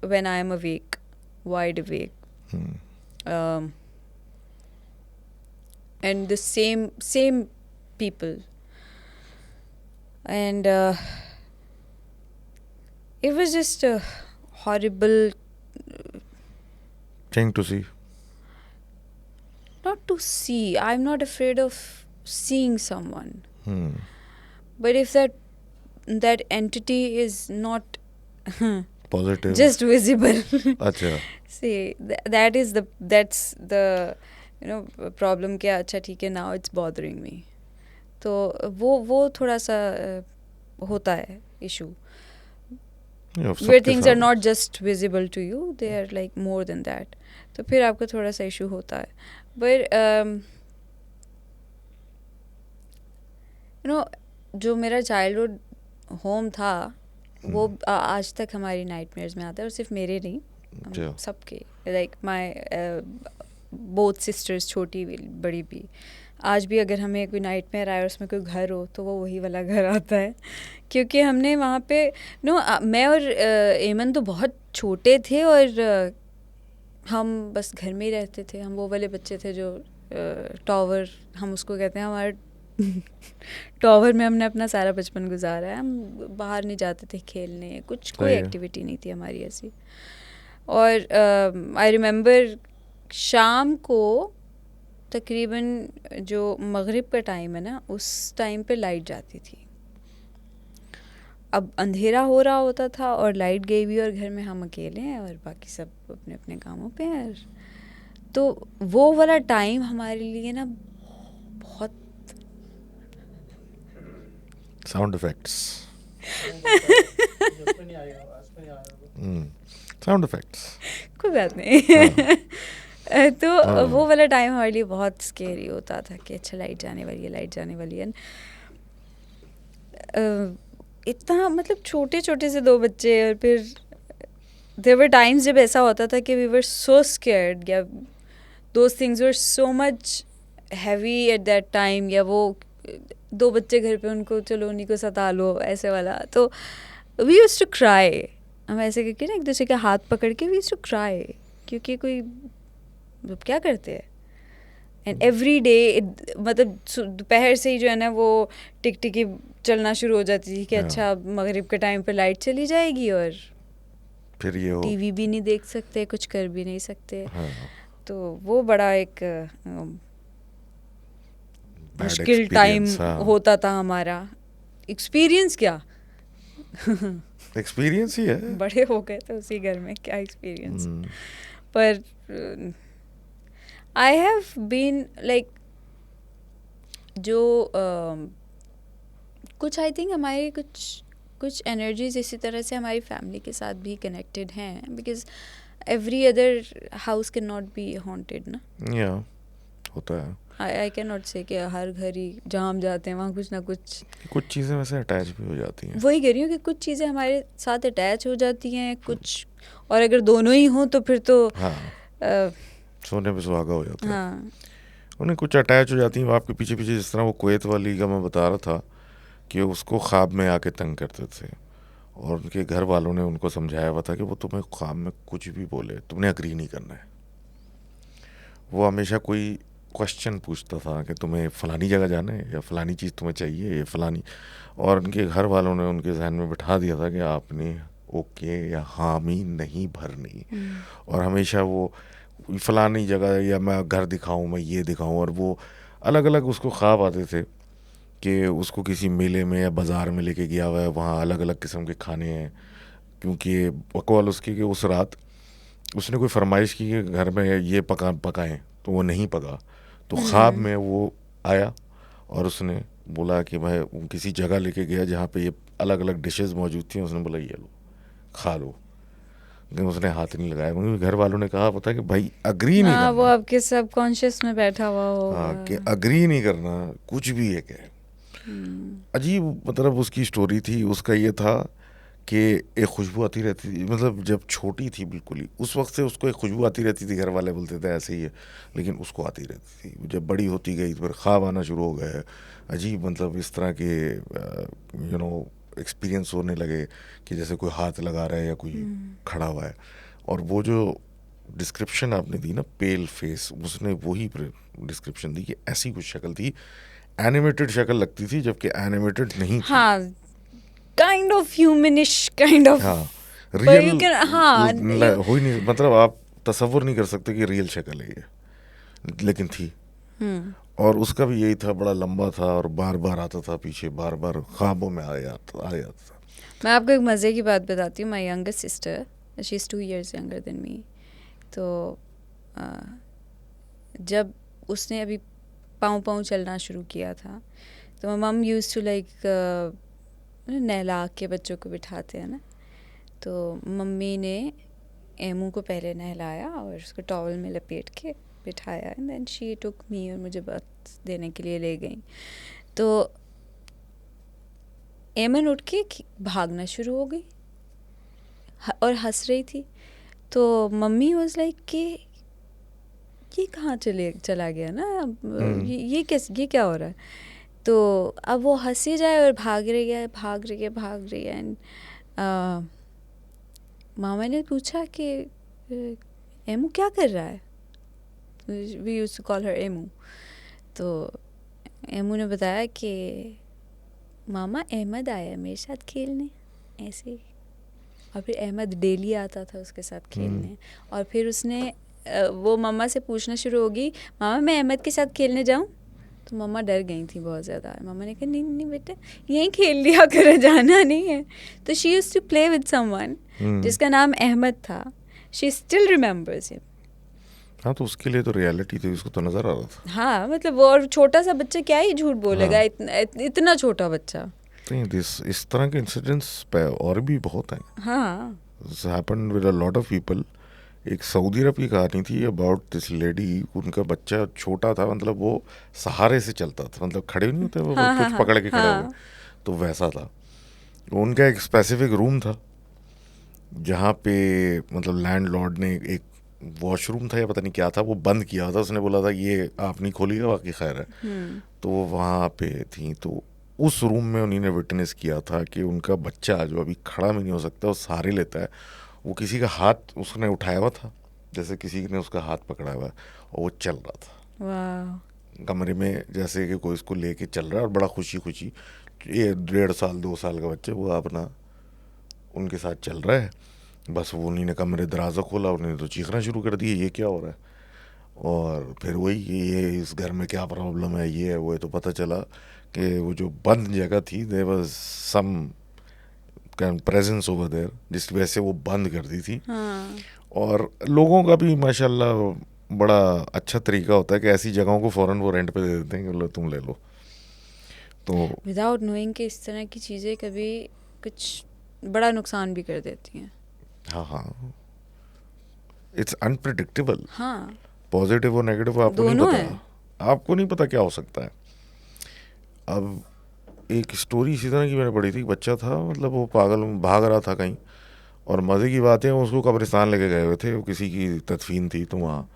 when I am awake, wide awake. And the same people. And it was just a horrible, thing to see. not to see. I'm not afraid of seeing someone. But if that entity is not positive just visible, अच्छा। see, that's the problem क्या, अच्छा ठीक है, now it's bothering me. तो वो थोड़ा सा होता है issue. Where things are not just visible to you, they are like more than that. तो फिर आपको थोड़ा सा issue होता है. But जो मेरा चाइल्डहुड होम था वो आज तक हमारी नाइटमेयर्स में आता है, और सिर्फ मेरे नहीं, सबके, लाइक माय बोथ सिस्टर्स, छोटी भी बड़ी भी, आज भी अगर हमें कोई नाइटमेयर आए और उसमें कोई घर हो तो वो वही वाला घर आता है, क्योंकि हमने वहाँ पे मैं और एमन तो बहुत छोटे थे और हम बस घर में ही रहते थे। हम वो वाले बच्चे थे जो टॉवर हम उसको कहते हैं, हमारे टॉवर में हमने अपना सारा बचपन गुजारा है। हम बाहर नहीं जाते थे खेलने, कुछ कोई एक्टिविटी नहीं थी हमारी ऐसी। और आई रिमेंबर शाम को तकरीबन जो मगरिब का टाइम है ना, उस टाइम पे लाइट जाती थी। अब अंधेरा हो रहा होता था और लाइट गई हुई और घर में हम अकेले हैं और बाकी सब अपने अपने कामों पे हैं। तो वो वाला टाइम हमारे लिए ना बहुत साउंड इफेक्ट्स साउंड इफेक्ट्स कोई बात नहीं। तो वो वाला टाइम हमारे लिए बहुत स्केरी होता था कि अच्छा लाइट जाने वाली है, लाइट जाने वाली है। इतना मतलब छोटे छोटे से 2 बच्चे, और फिर देयर वर टाइम्स जब ऐसा होता था कि वी वर सो स्केयर्ड, या those things were so much heavy at that time, या वो 2 बच्चे घर पे, उनको चलो उन्हीं को सता लो ऐसे वाला। तो वी यूज्ड टू क्राई, हम ऐसे करके ना एक दूसरे के हाथ पकड़ के वी यूज्ड टू क्राई, क्योंकि कोई क्या करते हैं। एंड एवरी डे मतलब दोपहर से ही जो है ना वो टिकटिकी चलना शुरू हो जाती थी कि अच्छा मगरिब के टाइम पे लाइट चली जाएगी और फिर ये हो टीवी भी नहीं देख सकते, कुछ कर भी नहीं सकते। तो वो बड़ा एक मुश्किल टाइम होता था हमारा। एक्सपीरियंस क्या एक्सपीरियंस ही है, बड़े हो गए थे उसी घर में, क्या एक्सपीरियंस। पर आई हैव बीन लाइक जो कुछ आई थिंक हमारी कुछ एनर्जीज इसी तरह से हमारी फैमिली के साथ भी कनेक्टेड हैं, because every other house can not be haunted ना। या होता है। आई कैन नॉट से कि हर घर ही जहाँ हम जाते हैं वहाँ कुछ ना कुछ चीज़ें वैसे अटैच भी हो जाती हैं। वही कह रही हूँ कि कुछ चीज़ें हमारे साथ अटैच हो जाती हैं कुछ, और अगर दोनों ही हों तो फिर तो सोने पे सुहागा हो जाता है। हाँ, उन्हें कुछ अटैच हो जाती हैं वो आपके पीछे पीछे। जिस तरह वो कुवैत वाली का मैं बता रहा था कि उसको ख्वाब में आके तंग करते थे और उनके घर वालों ने उनको समझाया हुआ था कि वो तुम्हें ख्वाब में कुछ भी बोले तुमने अग्री नहीं करना है। वो हमेशा कोई क्वेश्चन पूछता था कि तुम्हें फ़लानी जगह जाना है या फ़लानी चीज़ तुम्हें चाहिए या फ़लानी, और उनके घर वालों ने उनके जहन में बिठा दिया था कि आपने ओके या हामी नहीं भरनी। और हमेशा वो फ़लानी जगह या मैं घर दिखाऊं, मैं ये दिखाऊं, और वो अलग अलग उसको ख्वाब आते थे कि उसको किसी मेले में या बाज़ार में लेके गया हुआ है, वहाँ अलग अलग किस्म के खाने हैं। क्योंकि अकवाल उसकी कि उस रात उसने कोई फरमाइश की कि घर में ये पकाएं, तो वो नहीं पका। तो ख्वाब में वो आया और उसने बोला कि भाई वो किसी जगह लेके गया जहाँ पे ये अलग अलग डिशेस मौजूद थी। उसने बोला ये लो खा लो, लेकिन उसने हाथ नहीं लगाया। क्योंकि घर वालों ने कहा पता है कि भाई अग्री नहीं करना। वो आपके सबकॉन्शियस में बैठा हुआ होगा। हाँ कि अग्री नहीं करना कुछ भी है। क्या अजीब मतलब उसकी स्टोरी थी। उसका ये था कि एक खुशबू आती रहती थी, मतलब जब छोटी थी बिल्कुल ही उस वक्त से उसको एक खुशबू आती रहती थी। घर वाले बोलते थे ऐसे ही है, लेकिन उसको आती रहती थी। जब बड़ी होती गई तो फिर ख्वाब आना शुरू हो गए अजीब, मतलब इस तरह के एक्सपीरियंस होने लगे कि जैसे कोई हाथ लगा रहा है या कोई खड़ा हुआ है। और वो जो डिस्क्रिप्शन आपने दी ना, पेल फेस, उसने वही डिस्क्रिप्शन दी कि ऐसी कुछ शक्ल थी, एनिमेटेड शक्ल लगती थी जबकि एनिमेटेड नहीं थी। हाँ, काइंड ऑफ ह्यूमनिश काइंड ऑफ। हाँ रियल हाँ हो ही नहीं, मतलब आप तसव्वुर नहीं कर सकते कि रियल शक्ल है ये, लेकिन थी। और उसका भी यही था, बड़ा लंबा था और बार बार आता था पीछे, बार बार ख्वाबों में आ जाता था। मैं आपको एक मज़े की बात बताती हूँ। My younger sister, she is 2 years younger than me. तो जब उसने अभी पाँव चलना शुरू किया था तो मम यूज़ टू लाइक नहला के बच्चों को बिठाते हैं ना, तो मम्मी ने एमू को पहले नहलाया और उसको टॉवल में लपेट के बिठाया, एंड देन शी टुक मी, और मुझे बात देने के लिए ले गई। तो एमन उठ के भागना शुरू हो गई और हंस रही थी। तो मम्मी वाज लाइक कि ये कहाँ चला गया ना, अब ये क्या हो रहा है। तो अब वो हंसी जाए और भाग रही है एंड मामा ने पूछा कि एमू क्या कर रहा है, we used to call her Emu. तो एमू ने बताया कि मामा अहमद आया मेरे साथ खेलने, ऐसे ही। और फिर अहमद डेली आता था उसके साथ खेलने, और फिर उसने वो मम्मा से पूछना शुरू होगी, मामा मैं अहमद के साथ खेलने जाऊं। तो मम्मा डर गई थी बहुत ज़्यादा। मम्मा ने कहा नहीं नहीं बेटा यहीं खेल लिया कर, जाना नहीं है। तो she used to play with someone जिसका नाम अहमद था। She still remembers him. हाँ, तो उसके लिए तो रियलिटी थी, उसको तो नजर आ रहा था। हाँ मतलब वो, और छोटा सा बच्चा क्या ही झूठ बोलेगा। हाँ। इतना छोटा बच्चा। नहीं, इस तरह के इंसिडेंट्स पे और भी बहुत हैं। हाँ happened with a lot of people. एक सऊदी अरब की कहानी थी अबाउट दिस लेडी, उनका बच्चा छोटा था, मतलब वो सहारे से चलता था, मतलब खड़े नहीं होते वो, हाँ हाँ कुछ पकड़ के खड़े हुए, हाँ तो वैसा था। उनका एक स्पेसिफिक रूम था जहाँ पे मतलब लैंडलॉर्ड ने एक वॉशरूम था या पता नहीं क्या था, वो बंद किया था। उसने बोला था ये आप नहीं खोलिएगा, बाकी खैर है। तो वो वहाँ पे थी, तो उस रूम में उन्होंने विटनेस किया था कि उनका बच्चा जो अभी खड़ा भी नहीं हो सकता, वो सहारे लेता है, वो किसी का हाथ उसने उठाया हुआ था, जैसे किसी ने उसका हाथ पकड़ा हुआ है, और वो चल रहा था वाह। कमरे में, जैसे कि कोई उसको लेके चल रहा है, और बड़ा खुशी खुशी, ये 1.5 साल 2 साल का बच्चा वो अपना उनके साथ चल रहा है। बस वो उन्हीं ने कमरे दरवाज़ा खोला, उन्होंने तो चीखना शुरू कर दिया ये क्या हो रहा है। और फिर वही ये इस घर में क्या प्रॉब्लम है, ये है वो है। तो पता चला कि वो जो बंद जगह थी, there was some presence over there, जिसकी वजह से वो बंद कर दी थी। हाँ और लोगों का भी माशाल्लाह बड़ा अच्छा तरीका होता है कि ऐसी जगहों को फ़ौरन वो रेंट पे दे देते हैं कि लो तुम ले लो। तो विदाउट नोइंग कि इस तरह की चीज़ें कभी कुछ बड़ा नुकसान भी कर देती हैं। हाँ हाँ, इट्स अनप्रिडिक्टेबल। हाँ पॉजिटिव और नेगेटिव आपको नहीं दोनों पता, है। आपको नहीं पता क्या हो सकता है। अब एक स्टोरी इसी तरह की मैंने पढ़ी थी, बच्चा था, मतलब वो पागल भाग रहा था कहीं, और मज़े की बात है उसको कब्रिस्तान लेके गए हुए थे, वो किसी की तदफीन थी, तो वहाँ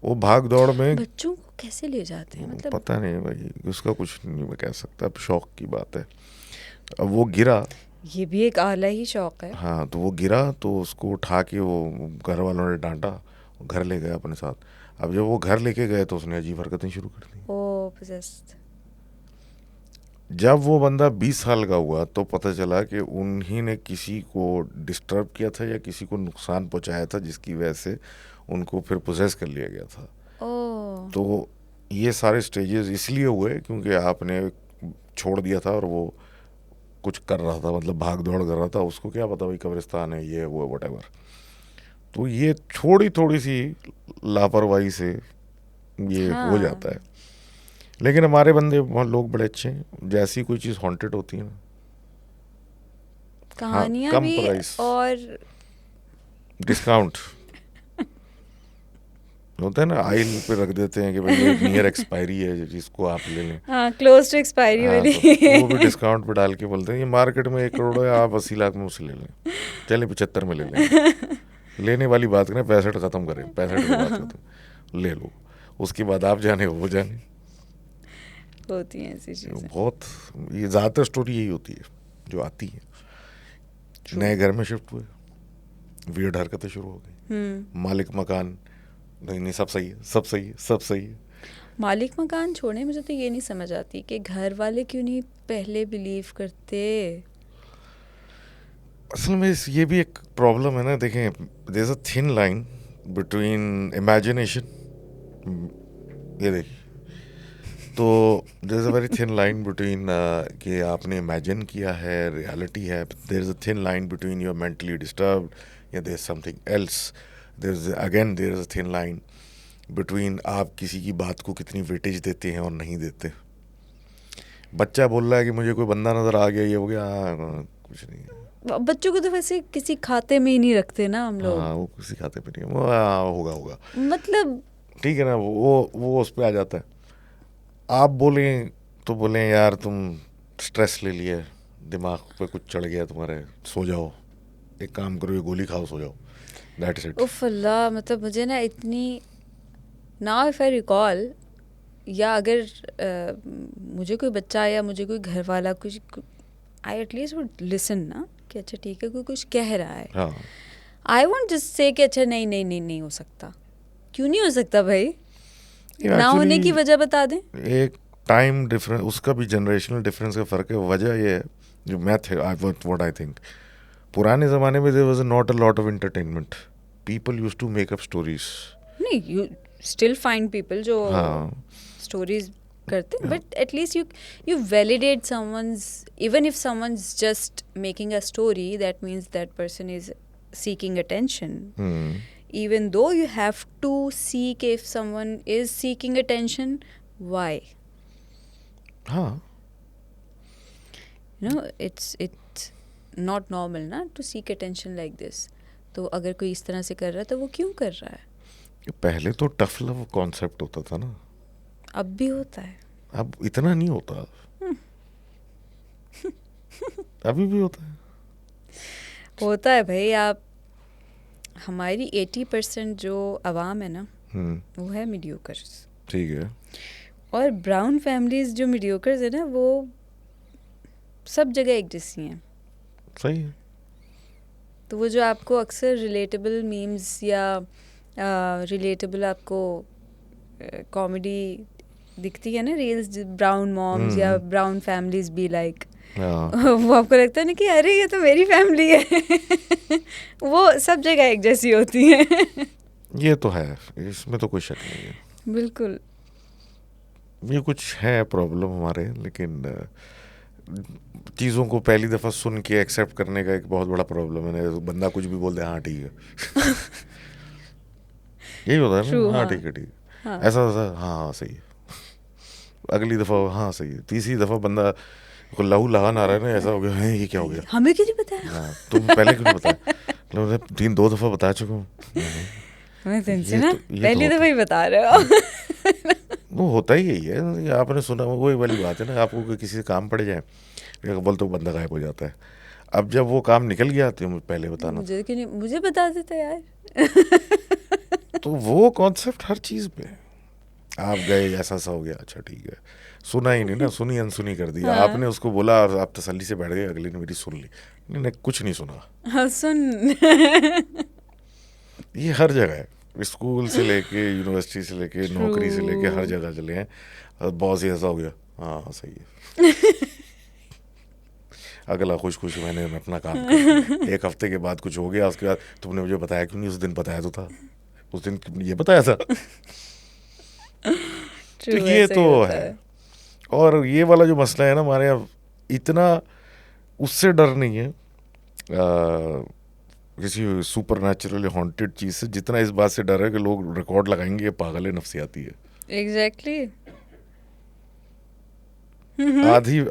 वो भाग दौड़ में, बच्चों को कैसे ले जाते हैं मतलब। पता नहीं भाई, उसका कुछ नहीं मैं कह सकता, अब शौक की बात है। अब वो गिरा, ये भी एक आला ही शौक है। हाँ, तो वो गिरा तो उसको उठा के वो घर वालों ने डांटा, घर ले गया अपने साथ। अब जब वो घर लेके गए तो उसने अजीब हरकतें शुरू कर दी। ओ पोजेस्ड। जब वो बंदा 20 साल का हुआ तो पता चला कि उन्हीं ने किसी को डिस्टर्ब किया था या किसी को नुकसान पहुंचाया था, जिसकी वजह से उनको फिर पोजेस कर लिया गया था। ओ तो ये सारे स्टेजेस इसलिए हुए क्योंकि आपने छोड़ दिया था और वो कुछ कर रहा था, मतलब भाग दौड़ कर रहा था, उसको क्या पता भाई कब्रिस्तान है, ये है, वो वटेवर। तो ये थोड़ी सी लापरवाही से ये हो हाँ जाता है। लेकिन हमारे बंदे बहुत लोग बड़े अच्छे हैं, जैसी कोई चीज़ हॉन्टेड होती है ना, हाँ, कहानियाँ कम भी प्राइस, और डिस्काउंट होता है ना, आइल पे रख देते हैं कि भाई ये नियर एक्सपायरी है, जिसको आप ले लें। हाँ क्लोज टू एक्सपायरी हाँ, वाली। तो वो भी डिस्काउंट पे डाल के बोलते हैं ये मार्केट में 1 करोड़ है, आप 80 लाख में उससे ले लें, चलिए 75 में ले लेंगे। लेने वाली बात करें, 65 ख़त्म करें, 65 की बात खत्म, ले लो, उसके बाद आप जाने वो जाने। होती हैं ऐसी चीज़ें। बहुत, ये ज़्यादातर स्टोरी यही होती है जो आती है। नए घर में शिफ्ट हुए, वियर्ड हरकतें शुरू हो गई, मालिक मकान नहीं नहीं सब सही है, सब सही है, सब सही है। मालिक मकान छोड़ने, मुझे तो ये नहीं समझ आती कि घर वाले क्यों नहीं पहले बिलीव करते। असल में ये भी एक प्रॉब्लम है ना, देखें, there is a thin line between imagination, ये देखिए, तो there is a very thin line between कि आपने इमेजिन किया है, रियलिटी है, there is a thin line between you are mentally disturbed या there is something else, there is a thin line between आप किसी की बात को कितनी वेटेज देते हैं और नहीं देते। बच्चा बोल रहा है कि मुझे कोई बंदा नज़र आ गया, ये हो गया, हाँ, कुछ नहीं है। बच्चों को तो वैसे किसी खाते में ही नहीं रखते ना हम लोग। हाँ, वो किसी खाते पे नहीं है, वो हाँ, होगा मतलब ठीक है ना, वो उस पर आ जाता है। आप बोलें तो बोलें यार तुम स्ट्रेस ले लिए, दिमाग पे कुछ चढ़ गया तुम्हारे, सो जाओ, एक काम करो, ये गोली खाओ, सो जाओ, दैट इज इट। उफ अल्लाह, मतलब मुझे ना इतनी नाउ इफ़ आई रिकॉल, या अगर मुझे कोई बच्चा या मुझे कोई घर वाला कुछ, आई एटलीस्ट वुड लिसन ना कि अच्छा ठीक है कोई कुछ कह रहा है. हाँ आई वोंट जस्ट से कि अच्छा नहीं नहीं नहीं नहीं हो सकता. क्यों नहीं हो सकता भाई? ये ना होने actually की वजह बता दें. एक टाइम डिफरेंस, उसका भी जनरेशनल डिफरेंस का फ़र्क है. वजह ये है जो मैथ है, व्हाट आई थिंक, पुराने ज़माने में there was not a lot of entertainment. People used to make up stories. नहीं, यू स्टिल फाइंड पीपल जो हाँ स्टोरीज करते, but at least you validate someone's. Even if someone just making a story, that means that person is seeking attention. Even though you have to seek, if someone is seeking attention, why? हाँ You know, it's not normal ना to seek attention like this. तो अगर कोई इस तरह से कर रहा है तो वो क्यों कर रहा है? पहले तो टफ लव कॉन्सेप्ट होता था ना, अब भी होता है. अब इतना नहीं होता. अभी भी होता है. होता है भाई. आप हमारी 80% जो आवाम है ना, वो है मीडियोकर्स. ठीक है. और ब्राउन फैमिलीज जो मीडियोकर्स है ना, वो सब जगह एक जैसी हैं. सही है. तो वो जो आपको अक्सर रिलेटेबल मीम्स या रिलेटेबल आपको कॉमेडी दिखती है ना, रील्स, ब्राउन मॉम्स या ब्राउन फैमिलीज बी लाइक, वो आपको लगता है ना कि अरे ये तो मेरी फैमिली है. वो सब जगह एक जैसी होती है. ये तो है, इसमें तो कोई शक नहीं है. बिल्कुल. ये कुछ है प्रॉब्लम हमारे, लेकिन चीज़ों को पहली दफ़ा सुन के एक्सेप्ट करने का एक बहुत बड़ा प्रॉब्लम है. बंदा कुछ भी बोल दे, हाँ ठीक है. यही होता है ना, हाँ ठीक है ठीक है, ऐसा ऐसा, हाँ सही है. अगली दफ़ा हाँ सही है, तीसरी दफ़ा बंदा को लहू लगा ना रहा है ना, ऐसा हो गया है ये क्या हो गया, हमें क्यों नहीं बताया? हाँ तुम पहले क्यों नहीं बताया? 2 दफ़ा बता चुका हूँ. पहली दफ़ा ही बता रहे हो. वो होता ही यही है. आपने सुना, वही वाली बात है ना, आपको किसी से काम पड़ जाए, बोल तो बंदा गायब हो जाता है. अब जब वो काम निकल गया तो मुझे पहले बताना. मुझे क्यों नहीं, मुझे बता देता यार. तो वो कॉन्सेप्ट हर चीज़ पे. आप गए, ऐसा सा हो गया, अच्छा ठीक है, सुना ही नहीं ना, सुनी अनसुनी कर दी. आपने उसको बोला और आप तसल्ली से बैठ गए, अगले ने मेरी सुन ली. नहीं, कुछ नहीं सुना. हाँ सुन. ये हर जगह है, स्कूल से लेके यूनिवर्सिटी से लेके नौकरी से लेके हर जगह चले हैं. और बॉस ही ऐसा हो गया, हाँ सही है. अगला खुश खुश मैंने अपना काम किया. 1 हफ्ते के बाद कुछ हो गया, उसके बाद तुमने मुझे बताया क्यों नहीं? उस दिन बताया तो था, उस दिन ये बताया था. तो ये तो है. और ये वाला जो मसला है ना हमारे यहाँ, इतना उससे डर नहीं है किसी सुपर नेचुरल हॉन्टेड चीज से, जितना इस बात से डर है कि लोग रिकॉर्ड लगाएंगे ये पागल है, नफसियाती है. एग्जैक्टली.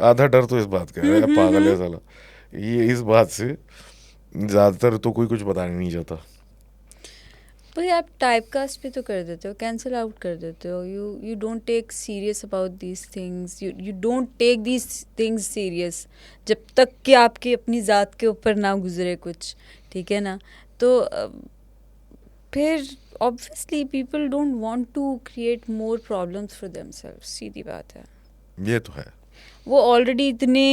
आधा डर तो इस बात का है, पागल है साला, ये इस बात से ज्यादातर तो कोई कुछ बताने नहीं चाहता. भाई आप टाइपकास्ट भी तो कर देते हो, कैंसिल आउट कर देते हो. You don't take serious about these things. You don't take these things serious जब तक कि आपकी अपनी ज़ात के ऊपर ना गुजरे कुछ. ठीक है ना? तो फिर obviously people don't want to create more problems for themselves. सीधी बात है. ये तो है. वो ऑलरेडी इतने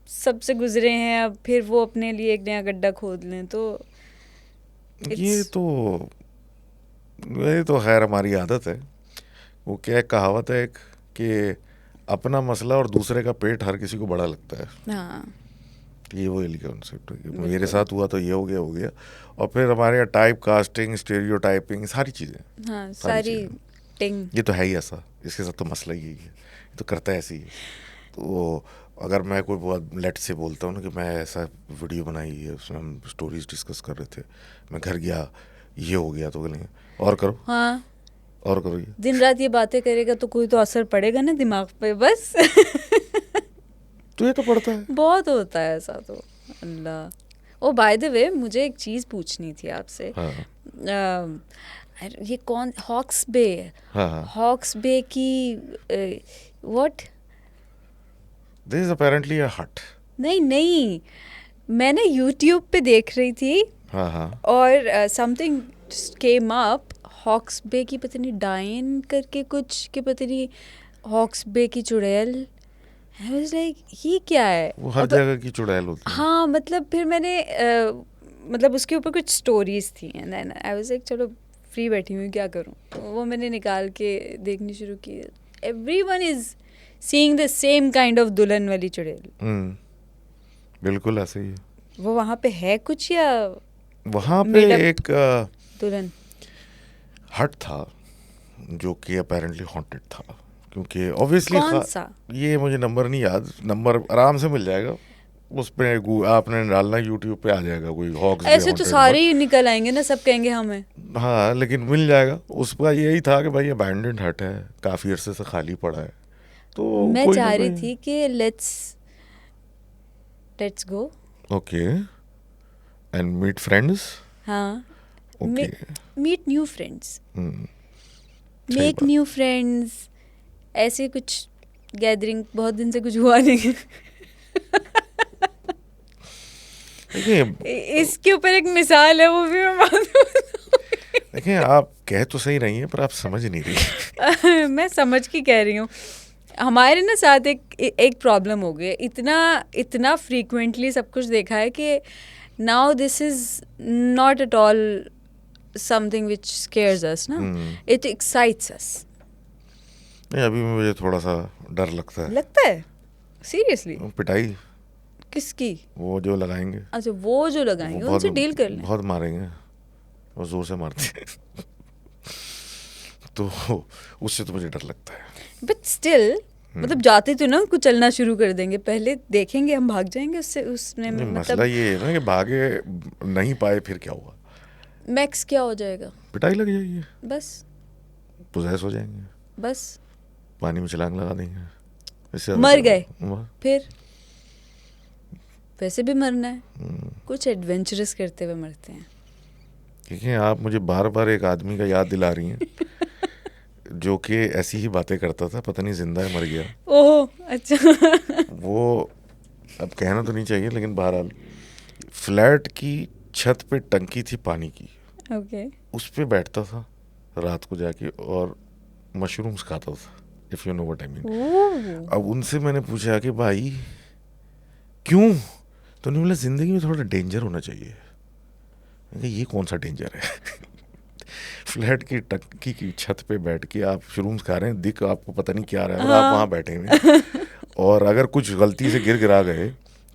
सबसे गुजरे हैं, अब फिर वो अपने लिए एक नया गड्ढा खोद लें तो ये तो खैर हमारी आदत है. वो क्या कहावत है एक, कि अपना मसला और दूसरे का पेट हर किसी को बड़ा लगता है. हाँ. ये वो कॉन्सेप्ट है, मेरे साथ हुआ तो ये हो गया. और फिर हमारे यहाँ टाइप कास्टिंग, स्टेरियोटाइपिंग, सारी चीज़ें. हाँ, सारी टिंग. ये तो है ही ऐसा, इसके साथ तो मसला ही है, ये तो करता है ऐसे ही. तो अगर मैं कोई बहुत लेट से बोलता हूँ ना कि मैं ऐसा वीडियो बनाई है, उसमें हम स्टोरीज डिस्कस कर रहे थे, मैं घर गया ये हो गया, तो बोलेंगे और करो. हाँ और करो. ये दिन रात ये बातें करेगा तो कोई तो असर पड़ेगा ना दिमाग पे. बस तो ये तो पड़ता है, बहुत होता है ऐसा तो. अल्लाह. ओ बाय द वे, मुझे एक चीज़ पूछनी थी आपसे. ये कौन, हॉक्स बे. हॉक्स बे की what, This is apparently a hut. नहीं, मैंने YouTube पे देख रही थी. हाँ. और समथिंग केम अप, हॉक्स बे की पता नहीं डायन करके कुछ कि पता नहीं हॉक्स बे की चुड़ैल. आई वाज लाइक ये क्या है. वो हर जगह की चुड़ैल होती है. हाँ मतलब फिर मैंने मतलब उसके ऊपर कुछ स्टोरीज थी and then I was like चलो फ्री बैठी हुई क्या करूँ, वो मैंने निकाल के देखनी शुरू की. Everyone is seeing the same kind of दुल्हन वाली चुड़ैल. बिल्कुल ऐसे ही है. वो वहाँ पे है कुछ या वहाँ पे Made up एक दुल्हन? हट था जो कि अपेरेंटली हॉन्टेड था, क्योंकि ऑब्वियसली कौन सा? ये मुझे नंबर नहीं याद, नंबर आराम से मिल जाएगा उस पे, आपने डालना यूट्यूब पे आ जाएगा कोई हॉक्स. ऐसे तो सारे ही निकल आएंगे ना, सब कहेंगे हमें. हाँ लेकिन मिल जाएगा. उसका यही था कि भाई अबैंडन्ड हट है, काफ़ी अरसे से खाली पड़ा है, तो मैं कोई चाह ना रही कोई. थी कि let's go. Okay and meet friends. हाँ, ओके. मीट न्यू फ्रेंड्स, सही मेक बात. New friends. ऐसे कुछ गैदरिंग बहुत दिन से कुछ हुआ नहीं. देखिए इसके ऊपर एक मिसाल है, वो भी मैं मानूं. देखिए आप कह तो सही रही हैं पर आप समझ नहीं रही. मैं समझ के कह रही हूँ. हमारे ना साथ एक प्रॉब्लम हो गई. इतना फ्रीक्वेंटली सब कुछ देखा है कि now this is not at all something which scares us ना. It excites us. नहीं अभी मुझे थोड़ा सा डर लगता है सीरियसली. पिटाई किसकी? वो जो लगाएंगे, अच्छा वो जो लगाएंगे वो उनसे डील कर लें. बहुत मारेंगे, वो जोर से मारते हैं. तो उससे तो मुझे डर लगता है. बट स्टिल मतलब जाते तो ना उनको चलना शुरू कर देंगे, पहले देखेंगे हम भाग जाएंगे उससे. उसमें नहीं, मतलब मसला ये है ना कि भागे नहीं पाए फिर क्या हुआ, मैक्स क्या हो जाएगा? पिटाई लग जाएगी, बस पोजेस हो जाएंगे, बस पानी में छलांग लगा देंगे, इससे मर गए. मर. फिर वैसे भी मरना है, कुछ एडवेंचरस करते हुए मरते हैं. देखिए आप मुझे बार बार एक आदमी का याद दिला रही हैं जो कि ऐसी ही बातें करता था, पता नहीं जिंदा है मर गया. ओह अच्छा. वो अब कहना तो नहीं चाहिए लेकिन बहरहाल फ्लैट की छत पे टंकी थी पानी की, ओके. उस पे बैठता था रात को जाके और मशरूम्स खाता था, if you know what I mean. अब उनसे मैंने पूछा कि भाई क्यों, तो नहीं बोला ज़िंदगी में थोड़ा डेंजर होना चाहिए. मैंने कहा, ये कौन सा डेंजर है? फ्लैट की टंकी की छत पे बैठ के आप मशरूम्स खा रहे हैं, दिख आपको पता नहीं क्या रहा है, आप वहाँ बैठे हुए और अगर कुछ गलती से गिरा गए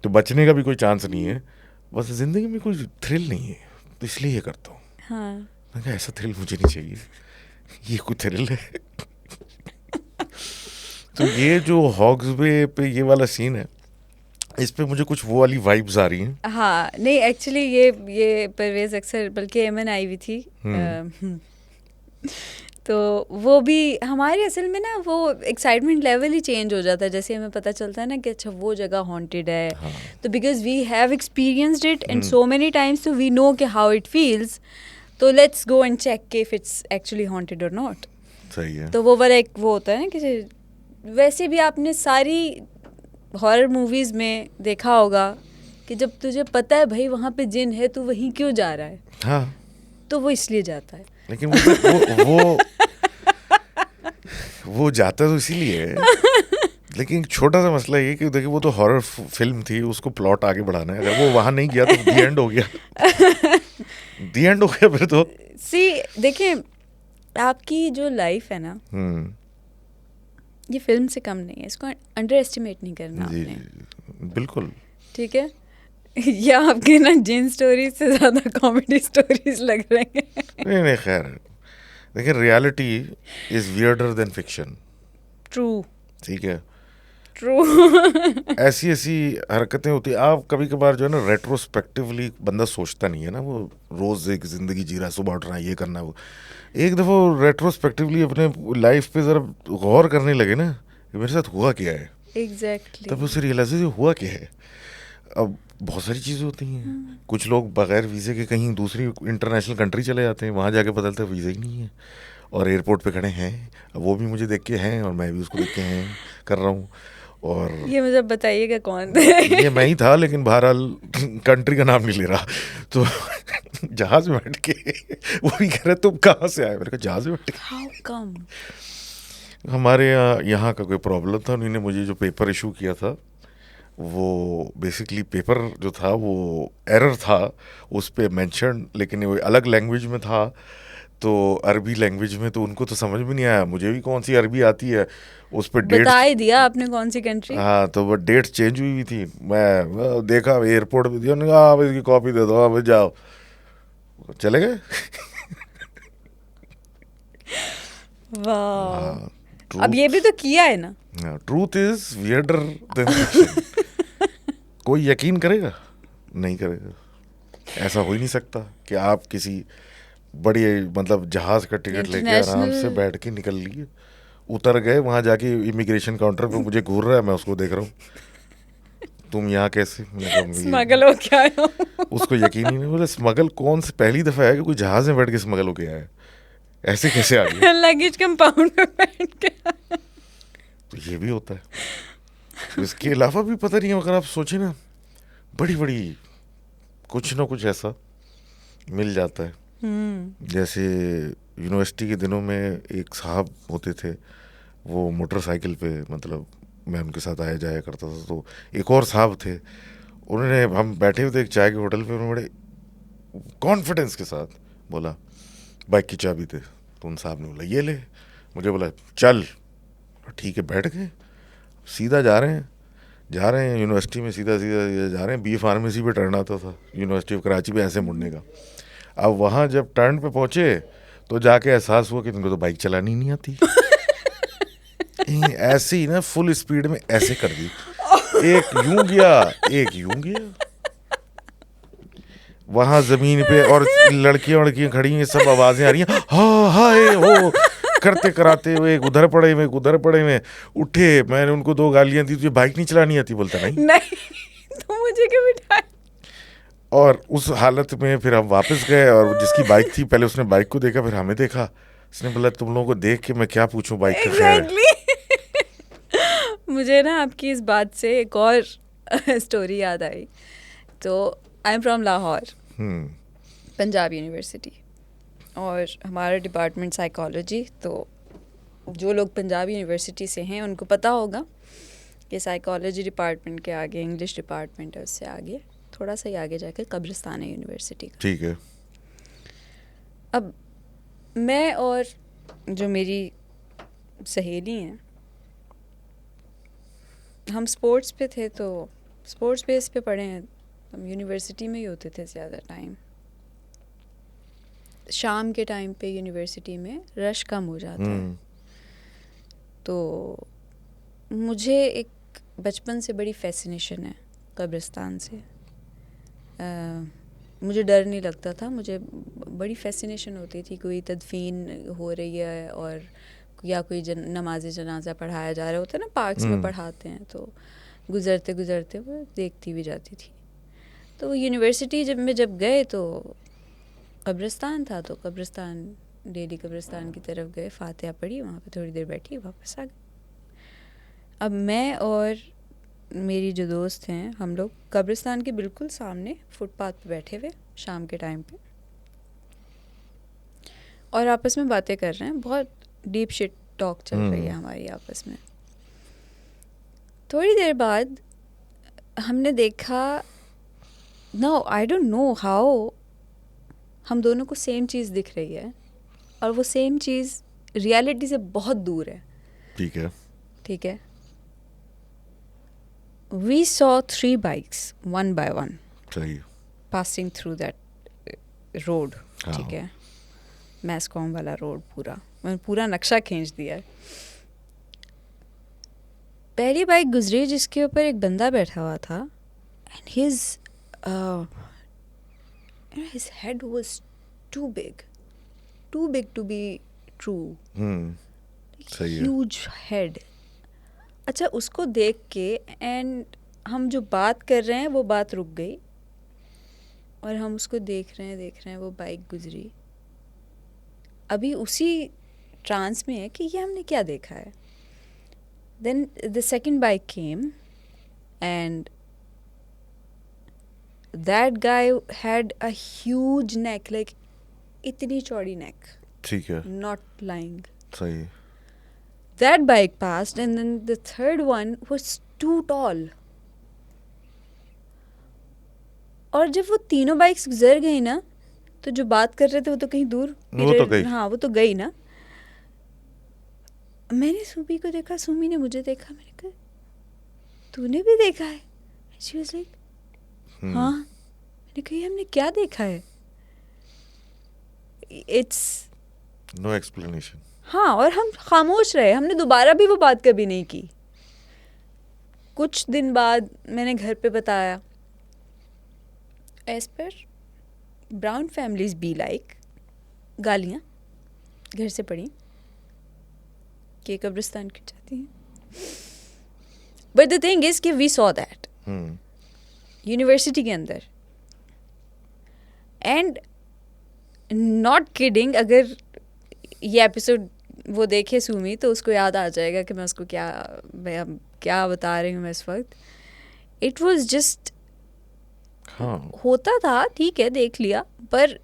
तो बचने का भी कोई चांस नहीं है. बस ज़िंदगी में कोई थ्रिल नहीं है, तो इसलिए ये करता हूँ. हाँ. मैंने कहा ऐसा थ्रिल मुझे नहीं चाहिए, ये कोई थ्रिल है? तो ये जो हॉग्स बे पे ये वाला सीन है, इस पे मुझे कुछ वो वाली वाइब्स आ रही हैं. हाँ नहीं एक्चुअली ये परवेज अक्सर बल्कि एमन आई हुई थी. तो वो भी हमारे असल में ना वो एक्साइटमेंट लेवल ही चेंज हो जाता है जैसे हमें पता चलता है ना कि अच्छा वो जगह हॉन्टेड है. हाँ. तो because we have experienced it and so many times, तो वी नो कि हाउ इट फील्स, तो let's go and check if it's actually haunted और नॉट. सही है. तो वो वाला एक वो होता है ना कि वैसे भी आपने सारी हॉरर मूवीज़ में देखा होगा कि जब तुझे पता है भाई वहाँ पे जिन है तो वहीं क्यों जा रहा है. हाँ तो वो इसलिए जाता है. लेकिन वो जाता तो इसीलिए है. लेकिन एक छोटा सा मसला ये कि देखिए वो तो हॉरर फिल्म थी, उसको प्लॉट आगे बढ़ाना है, अगर वो वहाँ नहीं गया तो दी एंड हो गया. दी एंड हो गया फिर तो. सी देखिए आपकी जो लाइफ है ना ये फिल्म से कम नहीं है, इसको अंडर एस्टिमेट नहीं करना जी आपने. बिल्कुल. ठीक है. या आपके ना जिन स्टोरीज से ज़्यादा कॉमेडी स्टोरीज लग रहे हैं. नहीं खैर देखिए reality is weirder then fiction. True. ठीक है. ट्रू. ऐसी हरकतें होती है. आप कभी कभार जो है ना रेट्रोस्पेक्टिवली बंदा सोचता नहीं है ना, वो रोज एक जिंदगी जी रहा है, सुबह उठ रहा है, ये करना है, वो एक दफ़ा रेट्रोस्पेक्टिवली अपने लाइफ पे ज़रा गौर करने लगे ना कि मेरे साथ हुआ क्या है. एग्जैक्टली. तब उसे रियलाइज हुआ क्या है. अब बहुत सारी चीज़ें होती हैं. कुछ लोग बगैर वीज़े के कहीं दूसरी इंटरनेशनल कंट्री चले जाते हैं, वहाँ जाके बदलते वीज़ा ही नहीं है और एयरपोर्ट पे खड़े हैं. अब वो भी मुझे देख के हैं और मैं भी उसको देख के हैं कर रहा हूँ. और ये मुझे बताइएगा कौन थे. ये मैं ही था, लेकिन बहरहाल कंट्री का नाम नहीं ले रहा. तो जहाज में बैठ के वो भी कह रहे तुम कहाँ से आए, मैंने कहा जहाज में बैठ के। How come? हमारे यहाँ का कोई प्रॉब्लम था, उन्होंने मुझे जो पेपर इशू किया था वो बेसिकली पेपर जो था वो एरर था उस पे मेंशन, लेकिन वो अलग लैंग्वेज में था, तो अरबी लैंग्वेज में, तो उनको तो समझ में नहीं आया, मुझे भी कौन सी अरबी आती है, उस पर डेट, बता ही दिया आपने कौन सी कंट्री। हाँ तो वो डेट चेंज हुई हुई थी। मैं देखा एयरपोर्ट पे दिया, उन्होंने कहा आप इसकी कॉपी दे दो, आप जाओ, चले गए। वाह, अब ये भी तो किया है ना। Truth is weirder then fiction. कोई यकीन करेगा? नहीं करेगा। ऐसा हो ही नहीं सकता कि आप किसी बड़ी मतलब जहाज का टिकट लेके आराम से बैठ के निकल लिए, उतर गए, वहां जाके इमिग्रेशन काउंटर पे मुझे घूर रहा है, मैं उसको देख रहा हूँ, तुम यहाँ कैसे? स्मगल हो क्या है? उसको यकीन ही नहीं, बोले स्मगल कौन से, पहली दफा है कि कोई जहाज में बैठ के स्मगल होके आया है, ऐसे कैसे आ गया? लगेज कंपाउंड में बैठ के। तो ये भी होता है। इसके अलावा भी पता नहीं, अगर आप सोचे ना, बड़ी बड़ी कुछ ना कुछ ऐसा मिल जाता है। जैसे यूनिवर्सिटी के दिनों में एक साहब होते थे, वो मोटरसाइकिल पे, मतलब मैं उनके साथ आया जाया करता था, तो एक और साहब थे, उन्होंने, हम बैठे हुए थे एक चाय के होटल पे, उन्होंने बड़े कॉन्फिडेंस के साथ बोला बाइक की चाबी दे, तो उन साहब ने बोला ये ले, मुझे बोला चल, ठीक है, बैठ गए, सीधा जा रहे हैं यूनिवर्सिटी में, सीधा सीधा जा रहे हैं, बी फार्मेसी पे टर्न आता था यूनिवर्सिटी ऑफ कराची पे, ऐसे मुड़ने का। अब वहाँ जब टर्न पे पहुँचे तो जाके एहसास हुआ कि तुमको तो बाइक चलानी नहीं आती। ऐसे ही ना फुल स्पीड में ऐसे कर दी, एक यूं गया एक यूं गया, वहाँ जमीन पे, और लड़कियां खड़ी हैं, सब आवाजें आ रही हैं, हाँ हाय हो करते कराते हुए, एक उधर पड़े हुए, उधर पड़े हुए, उठे, मैंने उनको 2 गालियां दी, तुझे बाइक नहीं चलानी आती? बोलता नहीं तो मुझे क्यों बिठाया? और उस हालत में फिर हम वापस गए, और जिसकी बाइक थी, पहले उसने बाइक को देखा, फिर हमें देखा, उसने बोला तुम लोगों को देख के मैं क्या पूछूं बाइक का खैर है। मुझे ना आपकी इस बात से एक और स्टोरी याद आई। तो I am from Lahore, Punjab university, और हमारा डिपार्टमेंट साइकोलॉजी। तो जो लोग पंजाब यूनिवर्सिटी से हैं उनको पता होगा कि साइकोलॉजी डिपार्टमेंट के आगे इंग्लिश डिपार्टमेंट है, उससे आगे थोड़ा सा ही आगे जाकर कब्रिस्तान है यूनिवर्सिटी का। ठीक है। अब मैं और जो मेरी सहेली हैं, हम स्पोर्ट्स पे थे, तो स्पोर्ट्स बेस पे पढ़े हैं, हम यूनिवर्सिटी में ही होते थे ज़्यादा टाइम। शाम के टाइम पे यूनिवर्सिटी में रश कम हो जाता है, तो मुझे एक बचपन से बड़ी फैसिनेशन है कब्रिस्तान से। मुझे डर नहीं लगता था, मुझे बड़ी फैसिनेशन होती थी, कोई तदफीन हो रही है और या कोई नमाज जनाजा पढ़ाया जा रहा होता है ना, पार्क्स में पढ़ाते हैं, तो गुज़रते गुज़रते वो देखती भी जाती थी। तो यूनिवर्सिटी जब गए तो कब्रिस्तान था, तो कब्रिस्तान, डेली कब्रिस्तान की तरफ गए, फातिहा पढ़ी, वहाँ पे थोड़ी देर बैठी, वापस आ गए। अब मैं और मेरी जो दोस्त हैं, हम लोग कब्रिस्तान के बिल्कुल सामने फुटपाथ पे बैठे हुए शाम के टाइम पे, और आपस में बातें कर रहे हैं, बहुत डीप शिट टॉक चल रही है हमारी आपस में। थोड़ी देर बाद हमने देखा, no I don't know how, हम दोनों को सेम चीज़ दिख रही है, और वो सेम चीज़ रियलिटी से बहुत दूर है। ठीक है, ठीक है। We saw 3 bikes, one by one, सही, passing through that road. ठीक है, मैस्कॉम वाला रोड, मैंने पूरा नक्शा खींच दिया है। पहली बाइक गुजरी जिसके ऊपर एक बंदा बैठा हुआ था, and his head was too big to be true. सही है, huge head. अच्छा, उसको देख के एंड हम जो बात कर रहे हैं वो बात रुक गई, और हम उसको देख रहे हैं, वो बाइक गुजरी। अभी उसी ट्रांस में है कि ये हमने क्या देखा है। Then the second bike came and that guy had a huge neck, like इतनी चौड़ी नेक, ठीक है, नॉट लाइंग. सही. That bike passed, and then the third one was too tall. और जब वो तीनों बाइक्स गुजर गई ना, तो जो बात कर रहे थे वो तो कहीं दूर. वो तो गई. हाँ, वो तो गई ना. मैंने सुमी को देखा, सुमी ने मुझे देखा. मैंने कहा तूने भी देखा है? She was like, हाँ. मैंने कहा हमने क्या देखा है? It's no explanation. हाँ, और हम खामोश रहे. हमने दोबारा भी वो बात कभी नहीं की. कुछ दिन बाद मैंने घर पे बताया. As per brown families be like, गालियाँ घर से पड़ी कि कब्रिस्तान की जाती हैं. बट द थिंग इज कि वी सॉ दैट यूनिवर्सिटी के अंदर. एंड नॉट किडिंग, अगर ये एपिसोड वो देखे सुमी तो उसको याद आ जाएगा कि मैं उसको क्या बता रही हूँ मैं इस वक्त. इट वॉज जस्ट, होता था ठीक है, देख लिया, पर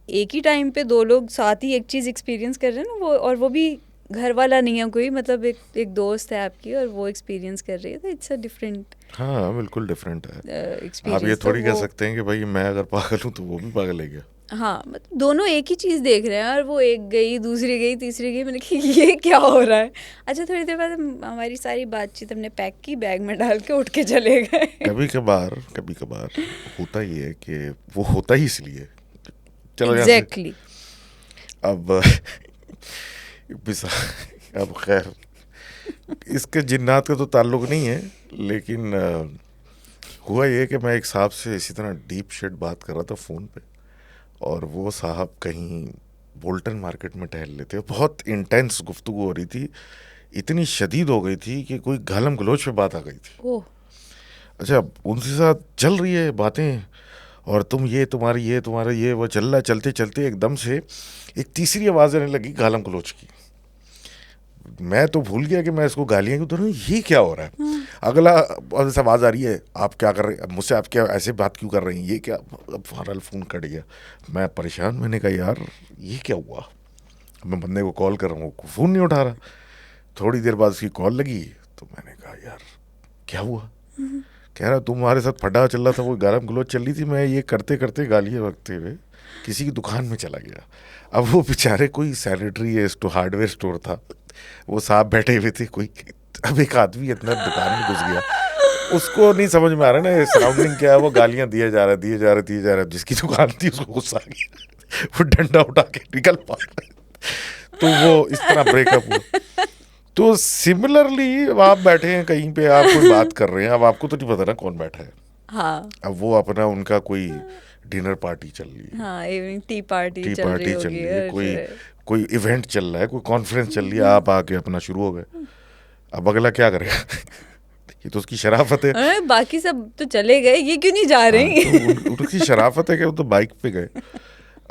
एक ही टाइम पे दो लोग साथ ही एक चीज़ एक्सपीरियंस कर रहे हैं ना, वो, और वो भी घर वाला नहीं है कोई, मतलब एक दोस्त है आपकी और वो एक्सपीरियंस कर रही है, तो इट्स अ डिफरेंट. हाँ, बिल्कुल डिफरेंट है. एक्सपीरियंस. आप ये थोड़ी कह सकते हैं कि भाई मैं अगर पागल हूँ तो वो भी पागल है क्या. हाँ, मतलब दोनों एक ही चीज़ देख रहे हैं, और वो एक गई, दूसरी गई, तीसरी गई. मैंने कहा ये क्या हो रहा है. अच्छा, थोड़ी देर बाद हमारी सारी बातचीत हमने पैक की, बैग में डाल के उठ के चले गए. कभी कभार होता ही है कि वो होता ही इसलिए. चलो एग्जैक्टली. अब अब खैर इसके जिन्नात का तो ताल्लुक नहीं है, लेकिन हुआ ये कि मैं एक साहब से इसी तरह डीप शेड बात कर रहा था फ़ोन पे, और वो साहब कहीं बोल्टन मार्केट में टहल लेते. बहुत इंटेंस गुफ्तगू हो रही थी, इतनी शदीद हो गई थी कि कोई गालम गलोच पे बात आ गई थी. ओह. अच्छा, उनके साथ चल रही है बातें, और तुम्हारा ये वो चल रहा है. चलते चलते एकदम से एक तीसरी आवाज़ आने लगी गालम गलोच की. मैं तो भूल गया कि मैं इसको गालियाँ क्यों दे रहा हूँ, ये क्या हो रहा है. अगला आवाज़ आ रही है, आप क्या कर रहे हैं मुझसे, आप क्या ऐसे बात क्यों कर रही हैं, ये क्या. अब हमारा फ़ोन कट गया. मैं परेशान, मैंने कहा यार ये क्या हुआ. मैं बंदे को कॉल कर रहा हूँ, फ़ोन नहीं उठा रहा. थोड़ी देर बाद उसकी कॉल लगी तो मैंने कहा यार क्या हुआ. कह रहा तुम्हारे साथ फटा चल रहा था, वो गालम गलोच चल रही थी, मैं ये करते करते गालियाँ बकते हुए किसी की दुकान में चला गया. अब वो बेचारे कोई सैनिटरी हार्डवेयर स्टोर था, वो साहब बैठे हुए थे कोई. अब एक आदमी इतना दुकान में घुस गया, उसको नहीं समझ में आ रहा ना सराउंडिंग क्या है, वो गालियाँ दिए जा रहा है. जिसकी दुकान थी उसको गुस्सा आ गया, वो डंडा उठा के निकल पा रहा. तो वो इस तरह ब्रेकअप हुआ. तो सिमिलरली आप बैठे हैं कहीं पे, आप कोई बात कर रहे हैं, अब आपको तो नहीं पता ना कौन बैठा है. हाँ. अब वो अपना उनका कोई डिनर पार्टी चल रही है, हाँ, इवनिंग टी पार्टी चल रही है, कोई इवेंट चल रहा है, कोई कॉन्फ्रेंस चल रही है, आप आके अपना शुरू हो गए. अब अगला क्या करेगा. ये तो उसकी शराफत है. बाकी सब तो चले गए, ये क्यों नहीं जा रही. तो उनकी शराफत है कि वो तो बाइक पे गए.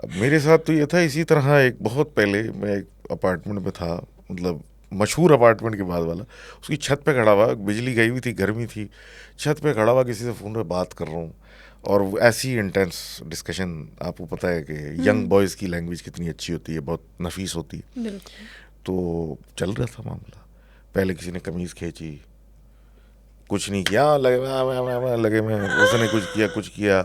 अब मेरे साथ तो ये था इसी तरह. एक बहुत पहले मैं एक अपार्टमेंट में था, मतलब मशहूर अपार्टमेंट के बाद वाला. उसकी छत पे खड़ा हुआ, बिजली गई हुई थी, गर्मी थी, छत पे खड़ा हुआ किसी से फ़ोन पे बात कर रहा हूँ, और ऐसी इंटेंस डिस्कशन. आपको पता है कि यंग बॉयज़ की लैंग्वेज कितनी अच्छी होती है, बहुत नफीस होती है. बिल्कुल. तो चल रहा था मामला. पहले किसी ने कमीज़ खींची, कुछ नहीं किया, लगे में उसने कुछ किया.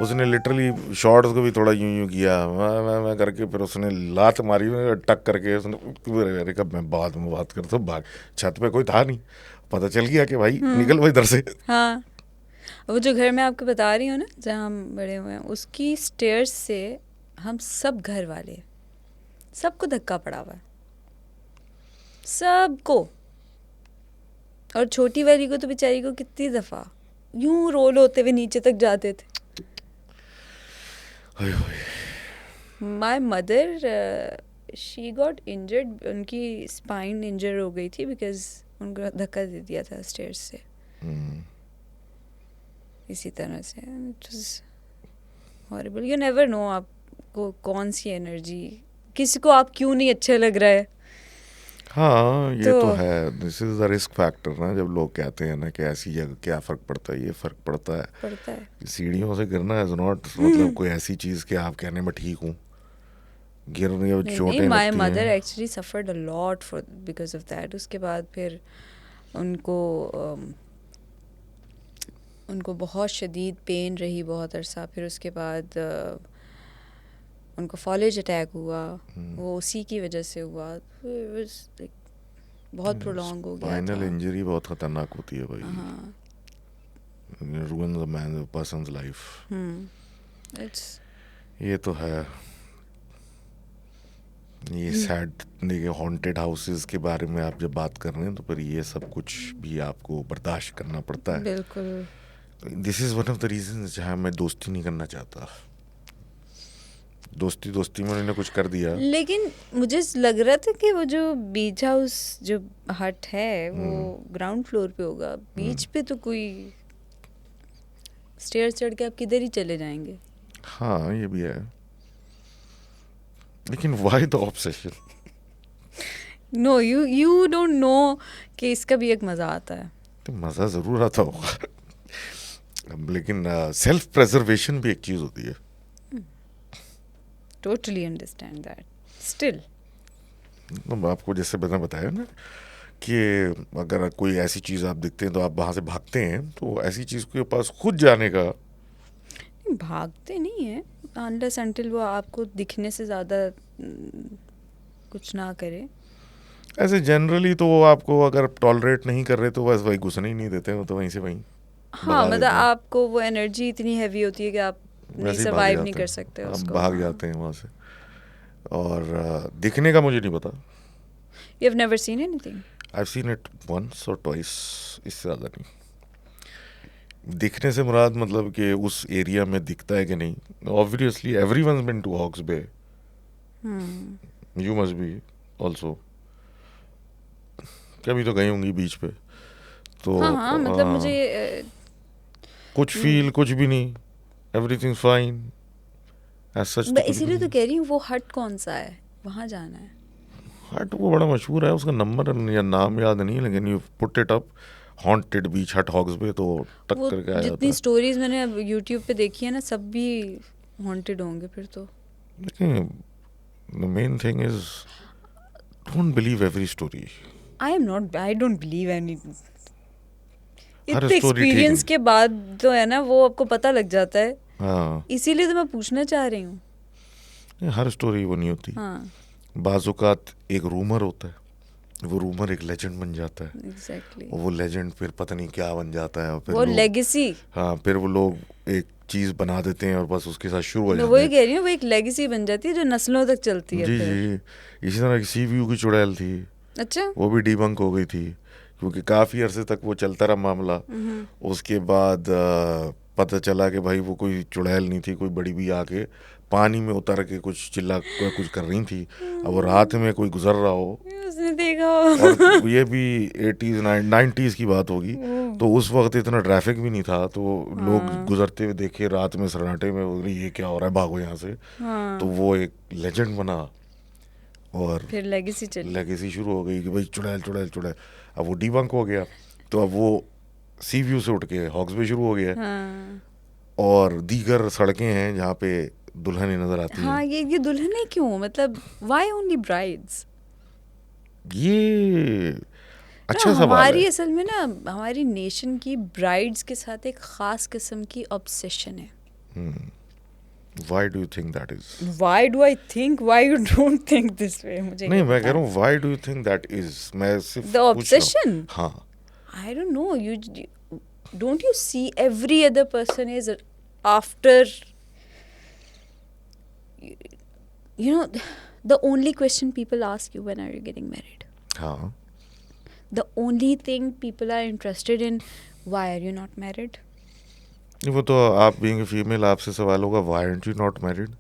उसने लिटरली शॉर्ट्स को भी थोड़ा यूं किया, मैं करके, फिर उसने लात मारी टक करके. उसने कब मैं बाद में बात करता हूँ, भाग. छत पे कोई था नहीं, पता चल गया कि भाई निकल भाई इधर से. हाँ, वो जो घर मैं आपको बता रही हूँ ना जहाँ हम बड़े हुए हैं, उसकी स्टेयर्स से हम सब घर वाले, सबको धक्का पड़ा हुआ है, सबको. और छोटी वाली को तो बेचारी को कितनी दफ़ा यूं रोल होते हुए नीचे तक जाते थे. My mother she got injured, उनकी स्पाइन इंजर हो गई थी बिकॉज उनको धक्का दे दिया था स्टेयर्स से. इसी तरह से it was horrible. You never know आपको कौन सी एनर्जी, किसी को आप क्यों नहीं अच्छा लग रहा है. हाँ, ये तो है. This is the risk factor ना, जब लोग कहते हैं ना कि ऐसी जगह क्या फ़र्क पड़ता है. ये फ़र्क पड़ता है. सीढ़ियों से गिरना इज नॉट मतलब कोई ऐसी चीज़ कि आप कहने में ठीक हूँ. गिर रही है, नहीं चोटें माय लगती मदर हैं। Actually suffered a lot for because of that. उसके बाद फिर उनको उनको बहुत शदीद पेन रही बहुत अरसा. फिर उसके बाद उनको फॉलेज अटैक हुआ. वो उसी की वजह से हुआ. It was like, बहुत प्रोलॉन्ग हो गया स्पाइनल था. इंजरी बहुत खतरनाक होती है भाई. हाँ. रूइन the man person's life. It's ये तो है. ये सैड देखिए, हॉन्टेड हाउसेस के बारे में आप जब बात कर रहे हैं तो फिर ये सब कुछ भी आपको बर्दाश्त करना पड़ता है. बिल्कुल. This is one of the reasons जहाँ मैं दोस्ती नहीं करना चाहता. दोस्ती में उन्होंने कुछ कर दिया. लेकिन मुझे लग रहा था कि वो जो बीच हाउस जो हट है वो ग्राउंड फ्लोर पे होगा. बीच पे तो कोई स्टेयर चढ़ के आप किधर ही चले जाएंगे. हाँ ये भी है. लेकिन why the obsession? No you don't know कि इसका भी एक मज़ा आता है. तो मज़ा ज़रूर आता होगा. लेकिन सेल्फ प्रेजर्वेशन भी एक चीज़ होती है. Totally understand that. स्टिल आपको जैसे मैंने बताया ना कि अगर कोई ऐसी चीज़ आप दिखते हैं तो आप वहाँ से भागते हैं, तो ऐसी चीज़ के पास खुद जाने का. भागते नहीं है अनलेस अनटिल वो आपको दिखने से ज़्यादा कुछ ना करे. ऐसे जनरली तो वो आपको अगर टॉलरेट नहीं कर रहे तो बस वही घुसने ही नहीं देते हैं, तो वहीं से वहीं हाँ भगा मतलब देते हैं. आपको वो एनर्जी इतनी हैवी होती है कि आप नहीं वैसे ही भाग सर्वाइव जाते नहीं हैं. कर सकते आप उसको. भाग जाते हैं वहाँ से. और दिखने का मुझे नहीं पता. You have never seen anything. I seen it once और ट्वाइस, इससे ज़्यादा नहीं. दिखने से मुराद मतलब कि उस एरिया में दिखता है कि नहीं. Obviously everyone's been to Hawkes Bay. You must be also. कभी तो गई होंगी बीच पे तो. हाँ मतलब मुझे कुछ फील कुछ भी नहीं. Everything fine as such. इसीलिए तो कह रही हूँ वो हट कौन सा है वहाँ जाना है. हट वो बड़ा मशहूर है, उसका नंबर या नाम याद नहीं, लेकिन you put it up haunted beach hut Hawkes बे तो टक वो करके आ जाता जितनी है. स्टोरीज मैंने अब यूट्यूब पे देखी है ना सब भी हॉन्टेड होंगे फिर तो. लेकिन the main thing is don't believe every story. I don't believe any. हर इतने story ठीक एक्सपीरियंस नहीं. के बाद तो है ना वो आपको पता लग जाता है. हाँ इसीलिए तो मैं पूछना चाह रही हूँ. हर स्टोरी वो नहीं होती. हाँ बाज़-औक़ात एक रूमर होता है, वो रूमर एक लेजेंड बन जाता है. एग्जैक्टली. और वो लेजेंड फिर पता नहीं क्या बन जाता है. और फिर वो लोग, लेगेसी. हाँ फिर वो लोग एक चीज़ बना देते हैं और बस उसके साथ शुरू हो मैं जाते वही हैं. कह रही हूँ वो एक लेगेसी बन जाती है जो नस्लों तक चलती है जी फिर. जी. इसी तरह की सी व्यू की चुड़ैल थी, अच्छा. वो भी डिबंक हो गई थी क्योंकि काफ़ी अरसे तक वो चलता रहा मामला. उसके बाद पता चला कि भाई वो कोई चुड़ैल नहीं थी, कोई बड़ी भी आके पानी में उतर के कुछ चिल्ला कुछ कर रही थी. अब वो रात में कोई गुजर रहा हो, उसने देखा हो. और ये भी 80s 90s की बात होगी, तो उस वक्त इतना ट्रैफिक भी नहीं था, तो लोग गुजरते हुए देखे रात में सन्नाटे में, बोले ये क्या हो रहा है, भागो यहाँ से. हाँ. तो वो एक लेजेंड बना और फिर लेगेसी चली. लेगेसी शुरू हो गई कि भाई चुड़ैल चुड़ैल चुड़ैल. अब वो डिबंक हो गया, तो अब वो सी व्यू से उठ के हॉक्स बे शुरू हो गया. हाँ. और दीगर सड़कें हैं जहाँ पे दुल्हनें नजर आती हाँ हैं. ये दुल्हनें क्यों मतलब व्हाई ओनली ब्राइड्स. ये अच्छा सवाल हमारी है. असल में ना हमारी नेशन की ब्राइड्स के साथ एक खास किस्म की ऑब्सेशन है. Why do you think that is? Why do I think why you don't think this way. मुझे नहीं मैं कह रहा हूँ why do you think that is. मैं सिर्फ द पूछ रहा हूँ. ऑब्सेशन. हाँ. I don't know. Don't you see every other person is after. You know, the only question people ask you when are you getting married. हाँ. The only thing people are interested in, why are you not married. नहीं, वो तो आप बीइंग फीमेल आपसे सवाल होगा why aren't you not married,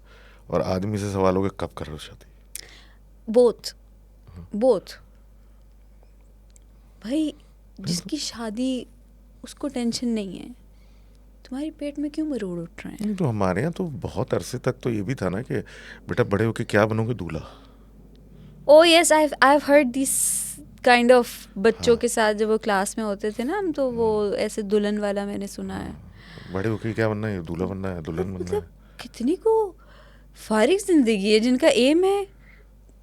और आदमी से सवाल होगा कब कर रहे हो शादी. बोथ. भाई जिसकी शादी उसको टेंशन नहीं है, तुम्हारे पेट में क्यों मरोड़ उठ रहे हैं. नहीं तो हमारे यहाँ तो बहुत अरसे तक तो ये भी था ना कि बेटा बड़े होके क्या बनोगे, दूल्हा. Oh yes, I've heard this kind of बच्चों के साथ जब वो क्लास में होते थे ना हम, तो वो ऐसे दुल्हन वाला मैंने सुना है. बड़े होके क्या बनना है, दूल्हा बनना है, दुल्हन बनना है. मतलब कितनी को फारिग जिंदगी है जिनका एम है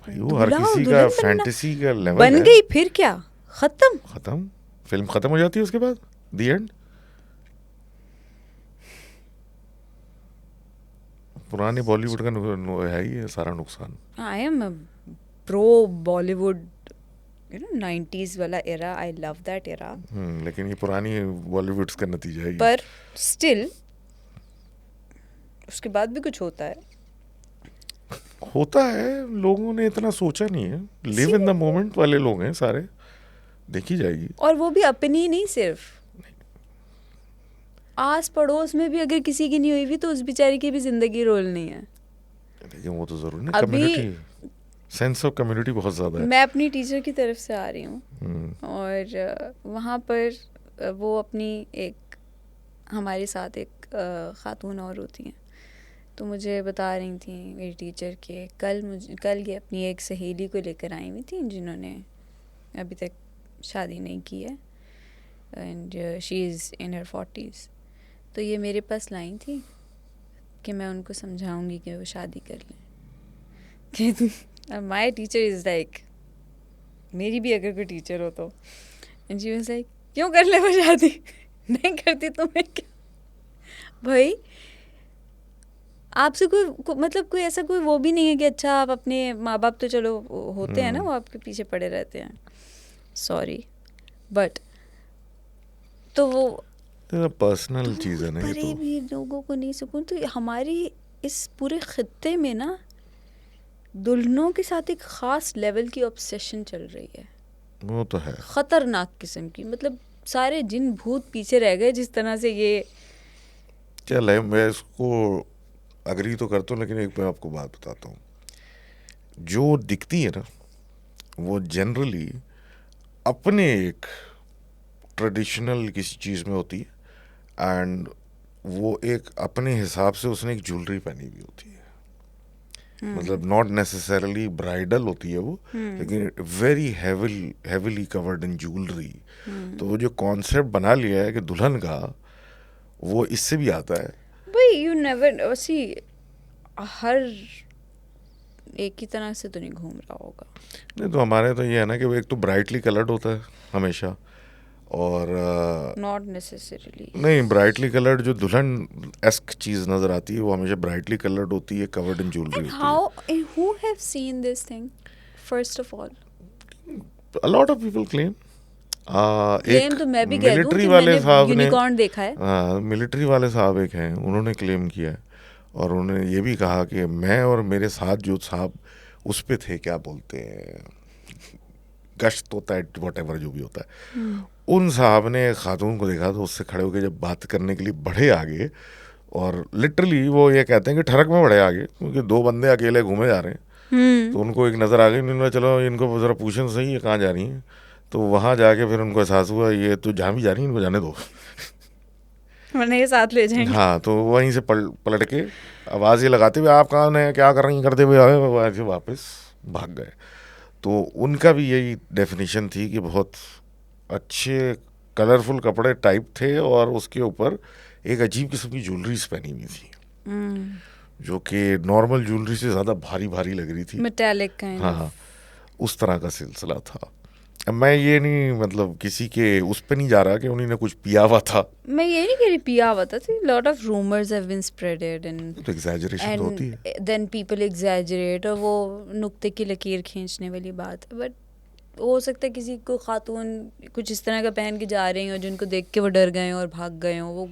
भाई वो हर दूल्हा और किसी का दुल्हन बनना। फैंटेसी का लेवल बन है। गई फिर क्या, खत्म। खत्म, फिल्म खत्म हो जाती है उसके बाद, दी एंड। पुराने बॉलीवुड का है ही है सारा नुकसान। I am pro Bollywood, you know 90s वाला era, I love that era. लेकिन ये पुरानी बॉलीवुड्स का नतीजा है ये। पर स्टिल उसके बाद भी कुछ होता है। होता है, लोगों ने इतना सोचा नहीं है, लिव इन द मोमेंट वाले लोग हैं सारे, देखी जाएगी। और वो भी अपनी नहीं, सिर्फ आस पड़ोस में भी अगर किसी की नहीं हुई हुई तो उस बेचारी की भी जिंदगी रोल नहीं है। लेकिन वो तो जरूरी नहीं, अभी कम्युनिटी, सेंस ऑफ कम्युनिटी बहुत ज्यादा है। मैं अपनी टीचर की तरफ से आ रही हूँ और वहाँ पर वो अपनी एक, हमारे साथ एक खातून और होती हैं, तो मुझे बता रही थी मेरी टीचर के कल ये अपनी एक सहेली को लेकर आई हुई थी जिन्होंने अभी तक शादी नहीं की है and she is in her 40s। तो ये मेरे पास लाई थी कि मैं उनको समझाऊंगी कि वो शादी कर लें। कि माई टीचर इज़ लाइक, मेरी भी अगर कोई टीचर हो तो, एंड शी वाज लाइक क्यों कर ले वो शादी, नहीं करती तो मैं क्या। भाई आपसे मतलब कोई ऐसा कोई वो भी नहीं है कि अच्छा आप अपने माँ बाप तो चलो होते हैं ना, वो आपके पीछे पड़े रहते हैं, सॉरी बट तो वो पर्सनल चीज है ना ये बड़े तो। भी लोगों को नहीं सुकून। तो हमारी इस पूरे खित्ते में ना दुल्हनों के साथ एक ख़ास लेवल की ऑब्सेशन चल रही है, वो तो है, ख़तरनाक किस्म की। मतलब सारे जिन भूत पीछे रह गए जिस तरह से ये। चल है, मैं इसको अग्री तो करता हूँ, लेकिन एक मैं आपको बात बताता हूँ, जो दिखती है ना वो जनरली अपने एक ट्रेडिशनल किसी चीज़ में होती है, एंड वो एक अपने हिसाब से उसने एक ज्वेलरी पहनी हुई होती है, मतलब नॉट नेसेसरली ब्राइडल होती है वो, लेकिन very heavily covered in jewellery. तो वो जो कॉन्सेप्ट बना लिया है कि दुल्हन का, वो इससे भी आता है। भाई यू नेवर सी, हर एक ही तरह से तो नहीं घूम रहा होगा। नहीं तो हमारे तो ये है ना कि वो एक तो ब्राइटली कलर्ड होता है हमेशा, और नॉट नेसेसरीली। नहीं, ब्राइटली कलर्ड जो दुल्हन एस्क चीज नजर आती है वो हमेशा ब्राइटली कलर्ड होती है, कवर्ड इन ज्वेलरी एंड होती how who have seen this thing first of all? है। A lot of people claim, claim एक तो मैं भी कह दूं मिलिट्री कि वाले मैंने साहब ने, यूनिकॉर्न देखा है। मिलिट्री वाले साहब एक हैं, उन्होंने क्लेम किया है, और उन्होंने ये भी कहा कि मैं और मेरे साथ जो साहब उस पे थे, क्या बोलते हैं, गश्त होता है, वट एवर जो भी होता है, उन साहब ने एक खातून को देखा तो उससे खड़े होकर जब बात करने के लिए बढ़े आगे, और लिटरली वो ये कहते हैं कि ठरक में बढ़े आगे, क्योंकि दो बंदे अकेले घूमे जा रहे हैं, तो उनको एक नज़र आ गई, उन्होंने चलो इनको ज़रा पूछें सही है कहाँ जा रही हैं। तो वहाँ जाके फिर उनको एहसास हुआ ये तो जहाँ भी जा रही हैं इनको जाने दो, वरना ये साथ ले जाएंगे। हाँ, तो वहीं से पलट के आवाज़ ये लगाते हुए आप कहाँ हैं, क्या कर रही हैं, करते हुए आए, वो ऐसे वापस भाग गए। तो उनका भी यही डेफिनेशन थी कि बहुत अच्छे कलरफुल कपड़े टाइप थे, और उसके ऊपर एक अजीब किस्म की ज्वेलरीज पहनी हुई थी, जो कि नॉर्मल ज्वेलरी से ज़्यादा भारी भारी लग रही थी, मेटालिक काइंड हाँ हाँ, उस तरह का सिलसिला था। अब मैं ये नहीं, मतलब किसी के उस पे नहीं जा रहा कि उन्होंने कुछ पिया हुआ था, मैं ये नहीं कह रही पिया हुआ था, lot of rumours have been spreaded तो एग्जैजरेशन होती है। एंड देन पीपल एग्जैजरेट, और वो नुक्ते की लकीर खींचने वाली बात है। बट हो सकता है किसी को खातून कुछ इस तरह का पहन के जा रही हो जिनको देख के वो डर गए हों और भाग गए हों, वो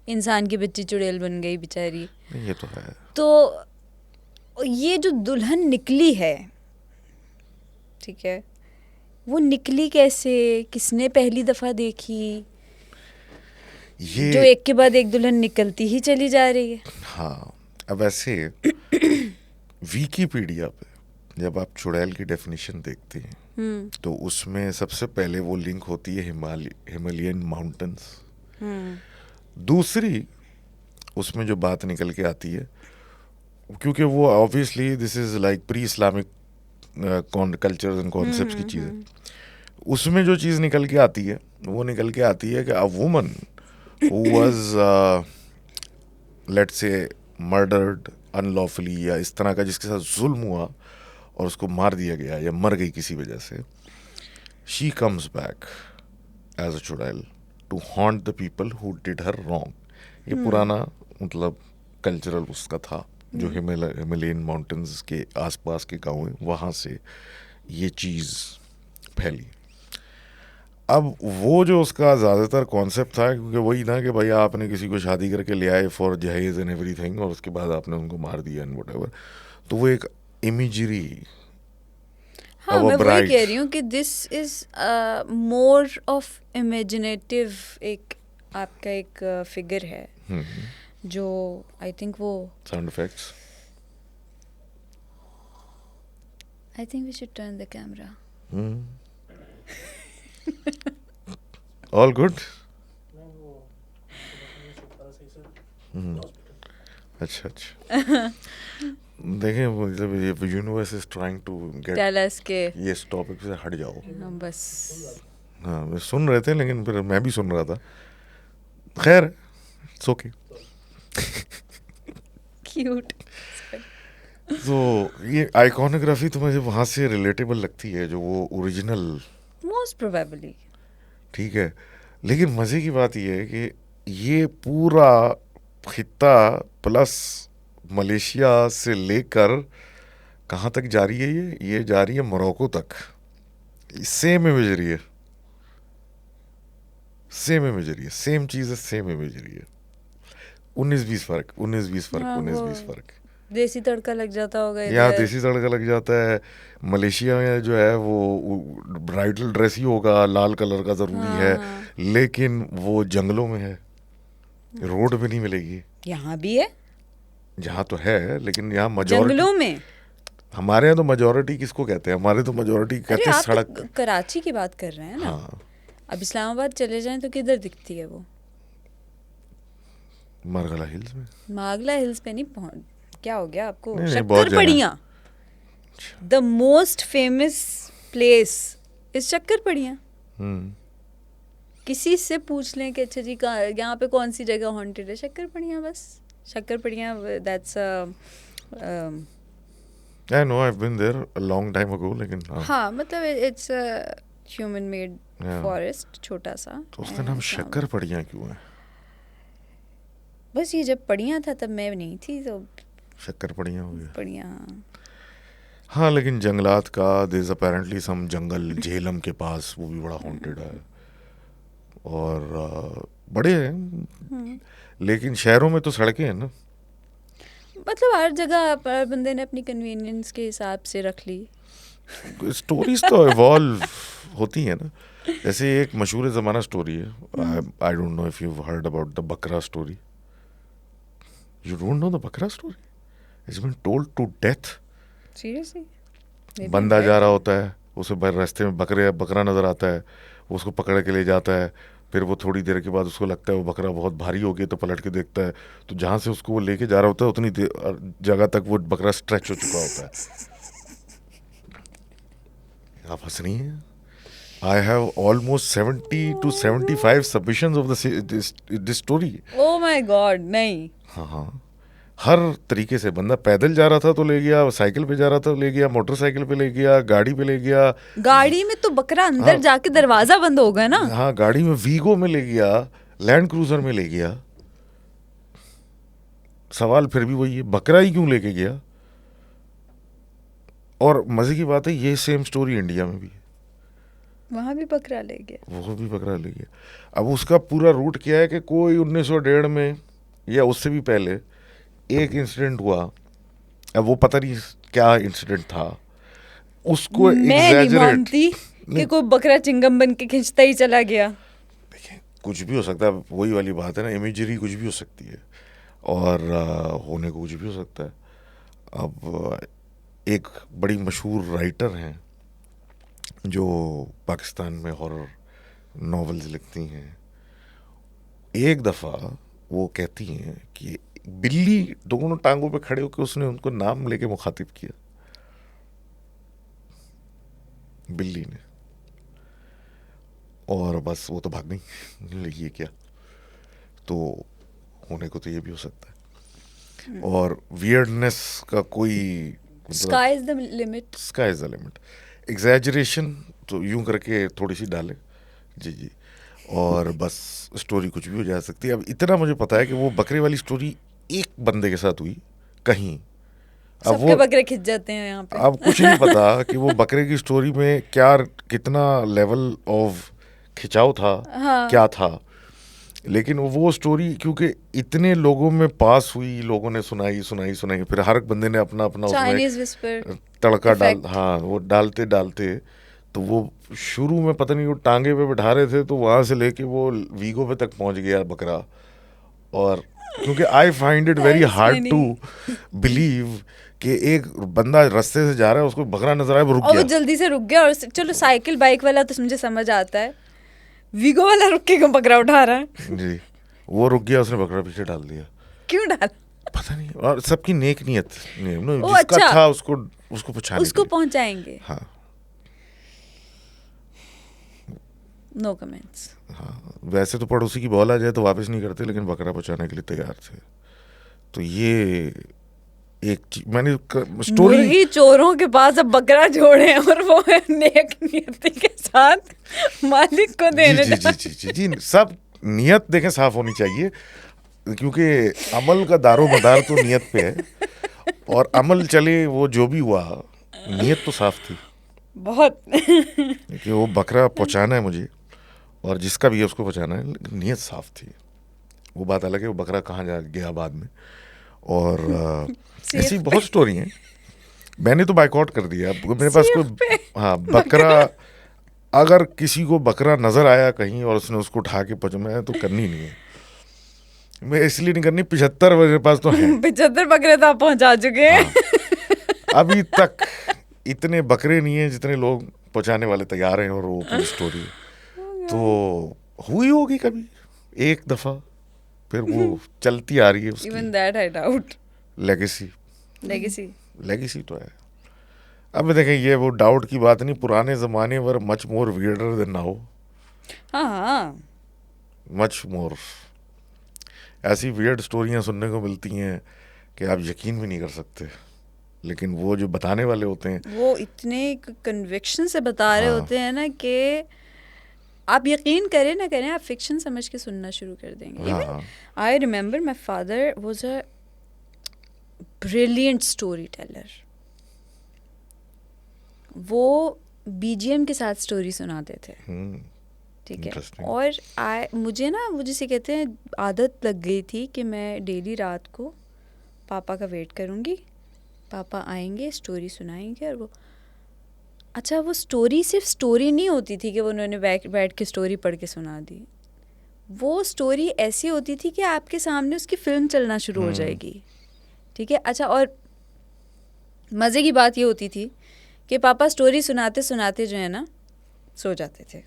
इंसान की बच्ची चुड़ैल बन गई बेचारी। ये तो है। तो ये जो दुल्हन निकली है, ठीक है, वो निकली कैसे, किसने पहली दफ़ा देखी? ये जो एक के बाद एक दुल्हन निकलती ही चली जा रही है। हाँ, अब ऐसे विकिपीडिया पे जब आप चुड़ैल की डेफिनेशन देखते हैं तो उसमें सबसे पहले वो लिंक होती है हिमालयन माउंटेन्स। दूसरी उसमें जो बात निकल के आती है, क्योंकि वो obviously this is like pre Islamic cultures and concepts की चीज़ें, उसमें जो चीज़ निकल के आती है वो निकल के आती है कि a woman who was let's say murdered unlawfully या इस तरह का जिसके साथ जुल्म हुआ और उसको मार दिया गया या मर गई किसी वजह से, she comes back as a chudail to haunt the people who did her wrong. ये पुराना मतलब कल्चरल उसका था, जो हिमालयन माउंटेन्स के आसपास के गाँव हैं वहाँ से ये चीज़ फैली। अब वो जो उसका ज़्यादातर कॉन्सेप्ट था, क्योंकि वही ना कि भाई आपने किसी को शादी करके ले आए फॉर जहेज एंड एवरीथिंग और उसके बाद आपने उनको मार दिया एंड व्हाटएवर, तो वो एक इमेजरी हाँ, of मैं a वही bride। कह रही हूँ कि this is more of imaginative, एक आपका एक फिगर है जो आई थिंक वो sound effects, I think we should turn the camera. All good. अच्छा अच्छा देखें, मतलब ये universe is trying to get tell us के ये इस टॉपिक से हट जाओ। हम बस हाँ, वे सुन रहे थे लेकिन फिर मैं भी सुन रहा था। खैर, इट्स ओके। क्यूट। तो ये आइकॉनोग्राफी तो मुझे वहाँ से रिलेटेबल लगती है, जो वो ओरिजिनल, मोस्ट प्रोबेबली। ठीक है। लेकिन मज़े की बात ये है कि ये पूरा खित्ता प्लस मलेशिया से लेकर कहाँ तक जा रही है, ये जा रही है मोरक्को तक। सेम इमेजरी है, सेम इमेजरी है, सेम चीज़ है, सेम इमेजरी है। 19-20 फर्क, 19-20 फर्क, हाँ, 19-20 वो फर्क। देसी तड़का लग जाता होगा यहाँ इधर। देसी तड़का लग जाता है। मलेशिया में जो है वो ब्राइडल ड्रेस ही होगा, लाल कलर का ज़रूरी है, हाँ, लेकिन वो जंगलों में है, रोड पे नहीं मिलेगी। यहाँ भी है, यहाँ तो है लेकिन यहाँ majority, जंगलों में। हमारे यहाँ तो मेजोरिटी किसको कहते हैं, हमारे तो मेजोरिटी अरे कहते हैं आप सड़क। तो कराची की बात कर रहे हैं ना। हाँ, अब इस्लामाबाद चले जाएं तो किधर दिखती है वो? मरगला हिल्स में। मागला हिल्स पे नहीं पहुंच, क्या हो गया आपको? नहीं, नहीं, बहुत शक्कर जगह। पड़ियाँ, the most famous place is Shakarparian. हम्म, किसी से पूछ लें कि अच्छा जी कहाँ, यहाँ पे कौन सी जगह हॉन्टेड है? शक्कर पड़ियाँ, बस शक्कर पड़ियाँ। That's I know, I have been there a long time ago, लेकिन हाँ। हाँ, मतलब it's human made Yeah. Forest, छोटा सा। तो उसका नाम शक्कर पड़ियाँ क्यों है? बस ये जब पड़ियाँ था तब मैं नहीं थी, तो शक्कर पड़ियाँ हो गया। पड़ियाँ। हाँ, लेकिन जंगलात का देयर इज अपेरेंटली सम जंगल झेलम के पास, वो भी बड़ा हॉन्टेड है और बड़े हैं। लेकिन शहरों में तो सड़कें हैं ना। मतलब हर जगह हर बंदे ने अपनी कन्वीनियंस के हिसाब से रख ली। स्टोरीज तो इवॉल्व होती हैं ना। जैसे एक मशहूर ज़माना स्टोरी है, I don't know if you heard about the bakra story. You don't know the bakra story? It's been told to death. Seriously? बंदा जा रहा होता है, उसे रास्ते में बकरा नज़र आता है, वो उसको पकड़ के ले जाता है। फिर वो थोड़ी देर के बाद उसको लगता है वो बकरा बहुत भारी हो गया, तो पलट के देखता है, तो जहाँ से उसको वो लेके जा रहा होता है उतनी जगह तक वो बकरा स्ट्रेच हो चुका होता है। आप हंस रही हैं? I have almost 70 to 75 submissions of this story. Oh my God, नहीं। हाँ हाँ, हर तरीके से। बंदा पैदल जा रहा था तो ले गया, साइकिल पे जा रहा था तो ले गया, मोटरसाइकिल पे ले गया, गाड़ी पे ले गया। गाड़ी में तो बकरा अंदर हाँ, जाके दरवाजा बंद हो गया ना। हाँ, गाड़ी में वीगो में ले गया, लैंड क्रूजर में ले गया। सवाल फिर भी वही है, बकरा ही क्यों लेके गया? और मजे की बात है, ये सेम स्टोरी इंडिया में भी है, वहां भी बकरा ले गया। वो भी बकरा ले गया। अब उसका पूरा रूट क्या है कि कोई 1901 में या उससे भी पहले एक इंसिडेंट हुआ। अब वो पता नहीं क्या इंसिडेंट था, उसको मैं नहीं एग्जैजरेट, मानती कि कोई बकरा चिंगम बन के खींचता ही चला गया। देखिए कुछ भी हो सकता है, वही वाली बात है ना, इमेजरी कुछ भी हो सकती है और होने को कुछ भी हो सकता है। अब एक बड़ी मशहूर राइटर हैं जो पाकिस्तान में हॉरर नॉवेल्स लिखती हैं। एक दफ़ा वो कहती हैं कि बिल्ली दोनों टांगों पे खड़े होकर उसने उनको नाम लेके मुखातिब किया, बिल्ली ने, और बस वो तो भाग गई। ये क्या, तो होने को तो ये भी हो सकता है। और वियर्डनेस का कोई sky is the limit. Sky is the limit. Exaggeration तो यूं करके थोड़ी सी डाले. जी जी. और बस स्टोरी कुछ भी हो जा सकती है. अब इतना मुझे पता है कि वो बकरे वाली स्टोरी एक बंदे के साथ हुई कहीं. अब सबके वो बकरे खिंच जाते हैं यहाँ पे. अब कुछ नहीं पता कि वो बकरे की स्टोरी में क्या कितना लेवल ऑफ खिंचाव था, हाँ. क्या था. लेकिन वो स्टोरी क्योंकि इतने लोगों में पास हुई, लोगों ने सुनाई सुनाई सुनाई, फिर हर एक बंदे ने अपना अपना उसमें चाइनीज विस्पर तड़का डाल, effect. हाँ वो डालते डालते. तो वो शुरू में पता नहीं वो टांगे पे बैठा रहे थे तो वहां से लेके वो वीगो पे तक पहुंच गया बकरा. और क्योंकि I find it very That's hard to funny. Believe कि एक बंदा रास्ते से जा रहा है, उसको बकरा नजर आया, वो रुक और वो गया. जल्दी से रुक गया. और चलो साइकिल बाइक वाला तो मुझे समझ आता है, वीगो वाला रुक के क्यों बकरा उठा रहा है? जी. वो रुक गया, उसने बकरा पीछे डाल दिया. क्यों डाल? पता नहीं. और सबकी नेक नियत नहीं, ओ, जिसका अच्छा. था उसको उसको पहुंचाने उसको के लिए. पहुंचाएंगे. हाँ नो कमेंट्स. हाँ. वैसे तो पड़ोसी की बॉल आ जाए तो वापस नहीं करते, लेकिन बकरा पहुंचाने के लिए तैयार थे. तो ये एक मैंने स्टोरी. मुर्गी चोरों के पास अब बकरा जोड़े और वो नेक नियति के साथ मालिक को जी देने जी जी जी जी जी. सब नियत देखें साफ होनी चाहिए, क्योंकि अमल का दारोमदार तो नियत पे है. और अमल चले वो जो भी हुआ, नियत तो साफ थी बहुत. कि वो बकरा पहुंचाना है मुझे, और जिसका भी है उसको पहुंचाना है. लेकिन नियत साफ थी. वो बात अलग है वो बकरा कहाँ जा गया बाद में. और ऐसी बहुत स्टोरी हैं. मैंने तो बाइकआउट कर दिया. अब मेरे पास कोई, हाँ बकरा, अगर किसी को बकरा नजर आया कहीं और उसने उसको उठा के पहुंचा, तो करनी नहीं है. मैं इसलिए नहीं करनी, 75 मेरे पास तो है. 75 बकरे तो आप पहुंचा चुके हैं. हाँ. अभी तक इतने बकरे नहीं है जितने लोग पहुंचाने वाले तैयार हैं. और वो पूरी स्टोरी तो हुई होगी कभी एक दफा, फिर वो चलती आ रही है उसकी even that I doubt. Legacy. Legacy. Legacy तो है. अब देखें, ये वो डाउट की बात नहीं. पुराने जमाने were much more weirder than now. हाँ हाँ. Much more. ऐसी वियर्ड स्टोरियां सुनने को मिलती हैं कि आप यकीन भी नहीं कर सकते. लेकिन वो जो बताने वाले होते हैं, वो इतने कन्विक्शन से बता रहे हाँ. होते हैं ना कि आप यकीन करें ना करें, आप फिक्शन समझ के सुनना शुरू कर देंगे. हाँ इवन हाँ. I remember my father was a brilliant story teller. वो बीजीएम के साथ स्टोरी सुनाते थे. ठीक है. Interesting. और मुझे ना वो जिसे कहते हैं आदत लग गई थी कि मैं डेली रात को पापा का वेट करूँगी. पापा आएंगे, स्टोरी सुनाएंगे. और वो अच्छा, वो स्टोरी सिर्फ स्टोरी नहीं होती थी कि वो उन्होंने बैठ के स्टोरी पढ़ के सुना दी. वो स्टोरी ऐसी होती थी कि आपके सामने उसकी फिल्म चलना शुरू हो जाएगी. ठीक है. अच्छा, और मज़े की बात ये होती थी कि पापा स्टोरी सुनाते सुनाते जो है ना सो जाते थे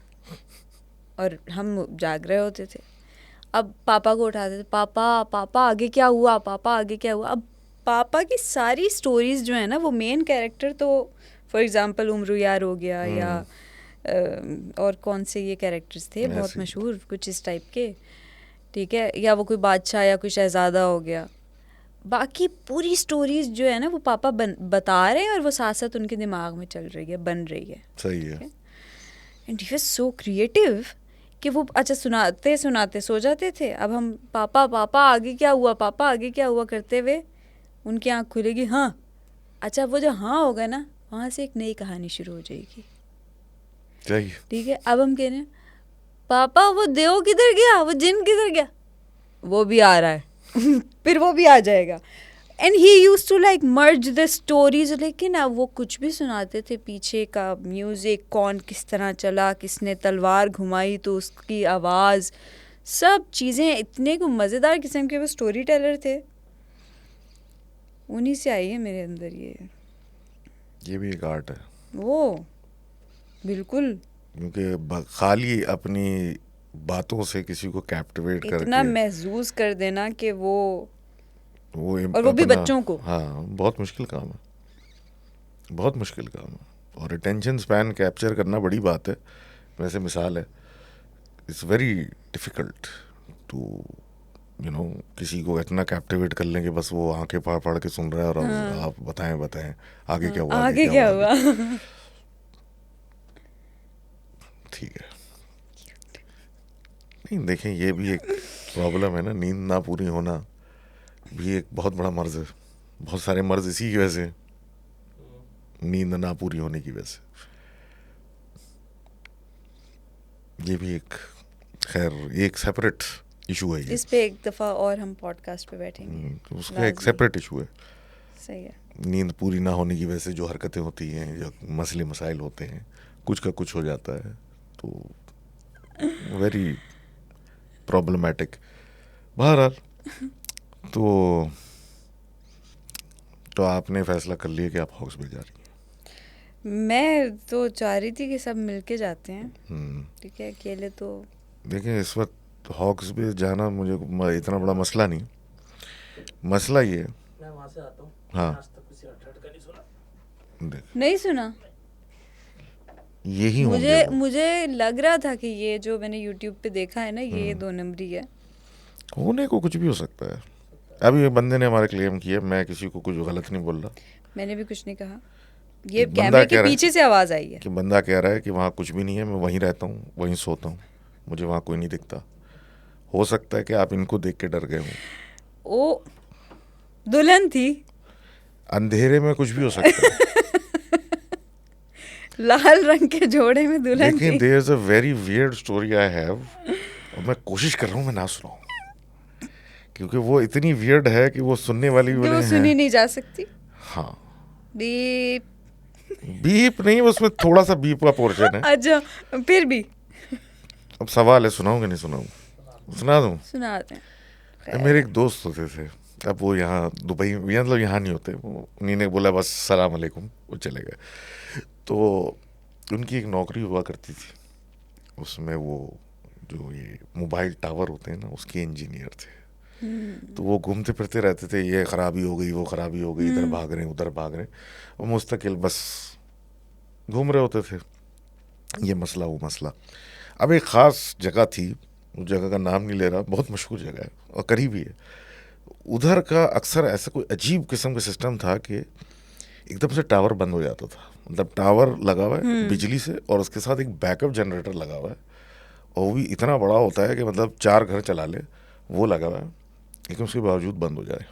और हम जाग रहे होते थे. अब पापा को उठाते थे, पापा पापा आगे क्या हुआ, पापा आगे क्या हुआ. अब पापा की सारी स्टोरीज जो है ना, वो मेन कैरेक्टर तो फॉर एग्जांपल उम्र यार हो गया, या और कौन से ये कैरेक्टर्स थे बहुत मशहूर कुछ इस टाइप के. ठीक है. या वो कोई बादशाह या कोई शहजादा हो गया. बाकी पूरी स्टोरीज जो है ना वो पापा बता रहे हैं और वो साथ साथ उनके दिमाग में चल रही है, बन रही है. सही है. And he was so creative कि वो अच्छा सुनाते सुनाते सो जाते थे. अब हम पापा पापा आगे क्या हुआ, पापा आगे क्या हुआ करते हुए उनकी आँख खुलेगी. हाँ. अच्छा, वो जो हाँ होगा ना, वहाँ से एक नई कहानी शुरू हो जाएगी. ठीक है. अब हम कह रहे हैं पापा वो देव किधर गया, वो जिन किधर गया, वो भी आ रहा है. फिर वो भी आ जाएगा. And he used to like merge the stories. लेकिन अब वो कुछ भी सुनाते थे, पीछे का म्यूजिक, कौन किस तरह चला, किसने तलवार घुमाई तो उसकी आवाज़, सब चीज़ें इतने को मज़ेदार किस्म के वो स्टोरी टेलर थे. उन्हीं से आई है मेरे अंदर ये भी एक आर्ट है वो. बिल्कुल. क्योंकि खाली अपनी बातों से किसी को कैप्टिवेट करके इतना महसूस कर देना कि वो और वो भी अपना, बच्चों को. हाँ बहुत मुश्किल काम है. बहुत मुश्किल काम है. और अटेंशन स्पैन कैप्चर करना बड़ी बात है. वैसे मिसाल है, इट्स वेरी डिफ़िकल्ट टू किसी को इतना कैप्टिवेट कर लें कि बस वो आंखें फाड़ फाड़ के सुन रहा है और आप बताएं आगे क्या हुआ, आगे क्या हुआ। ठीक है। नहीं देखें, ये भी एक प्रॉब्लम है ना, नींद ना पूरी होना भी एक बहुत बड़ा मर्ज है। बहुत सारे मर्ज इसी की वजह से, नींद ना पूरी होने की वजह से। ये भी एक, खैर, एक सेपरेट इशू है ये। इस पे एक दफ़ा और हम पॉडकास्ट पे बैठेंगे। उसका एक सेपरेट इशू है। सही है। नींद पूरी ना होने की वजह से जो हरकतें होती हैं, जो मसले मसाइल होते हैं, कुछ का कुछ हो जाता है, तो वेरी प्रॉब्लमेटिक। बहरहाल, तो आपने फैसला कर लिया कि आप हॉक्सविल जा रही हैं। मैं तो चाह रही थी कि सब मिलके जाते हैं, ठीक है, अकेले तो। देखिए, इस वक्त हॉक्सविल जाना मुझे इतना बड़ा मसला नहीं। मसला ये, मैं वहाँ से आता हूँ, हाँ, आज तक किसी अटैक का नहीं सुना। नहीं सुना। यही होंगे वो। मुझे लग रहा था कि ये जो मैंने यूट्यूब पे देखा है ना, ये 2 नंबरी है। होने को कुछ भी हो सकता है। अभी ये बंदे ने हमारे क्लेम किया, मैं किसी को कुछ गलत नहीं बोल रहा, मैंने भी कुछ नहीं कहा। ये बंदा कैमरे कह के रहा है पीछे से आवाज आई है कि बंदा कह रहा है कि वहाँ कुछ भी नहीं है, मैं वहीं रहता हूँ, वहीं सोता हूँ, मुझे वहाँ कोई नहीं दिखता। हो सकता है कि आप इनको देख के डर गए हो। ओ, दुल्हन थी। अंधेरे में कुछ भी हो सकता है। लाल रंग के जोड़े में दुल्हन लेकिन थी। There is a very weird story I have, और मैं कोशिश कर रहा हूँ मैं ना सुनाऊं, क्योंकि वो इतनी वियर्ड है कि वो सुनने वाली जो वाले सुनी हैं। नहीं जा सकती। हाँ, बीप। बीप नहीं, उसमें थोड़ा सा बीप का पोर्शन है। अच्छा, फिर भी अब सवाल है, सुनाऊं कि नहीं सुनाऊं? सुना दूं? सुनाते हैं। मेरे एक दोस्त होते थे, अब वो यहाँ दुबई, मतलब यहाँ नहीं होते, वो उन्हीं ने बोला बस सलाम अलैकुम, वो चले गए। तो उनकी एक नौकरी हुआ करती थी, उसमें वो जो ये मोबाइल टावर होते हैं ना, उसके इंजीनियर थे। तो वो घूमते फिरते रहते थे, ये खराबी हो गई, वो खराबी हो गई, इधर भाग रहे हैं, उधर भाग रहे हैं, वो मुस्तकिल बस घूम रहे होते थे, ये मसला वो मसला। अब एक ख़ास जगह थी, उस जगह का नाम नहीं ले रहा, बहुत मशहूर जगह है और करीबी है। उधर का अक्सर ऐसा कोई अजीब किस्म का सिस्टम था कि एकदम से टावर बंद हो जाता था। मतलब टावर लगा हुआ है बिजली से, और उसके साथ एक बैकअप जनरेटर लगा हुआ है, और वो भी इतना बड़ा होता है कि मतलब 4 घर चला ले, वो लगा हुआ है, लेकिन उसके बावजूद बंद हो जाए।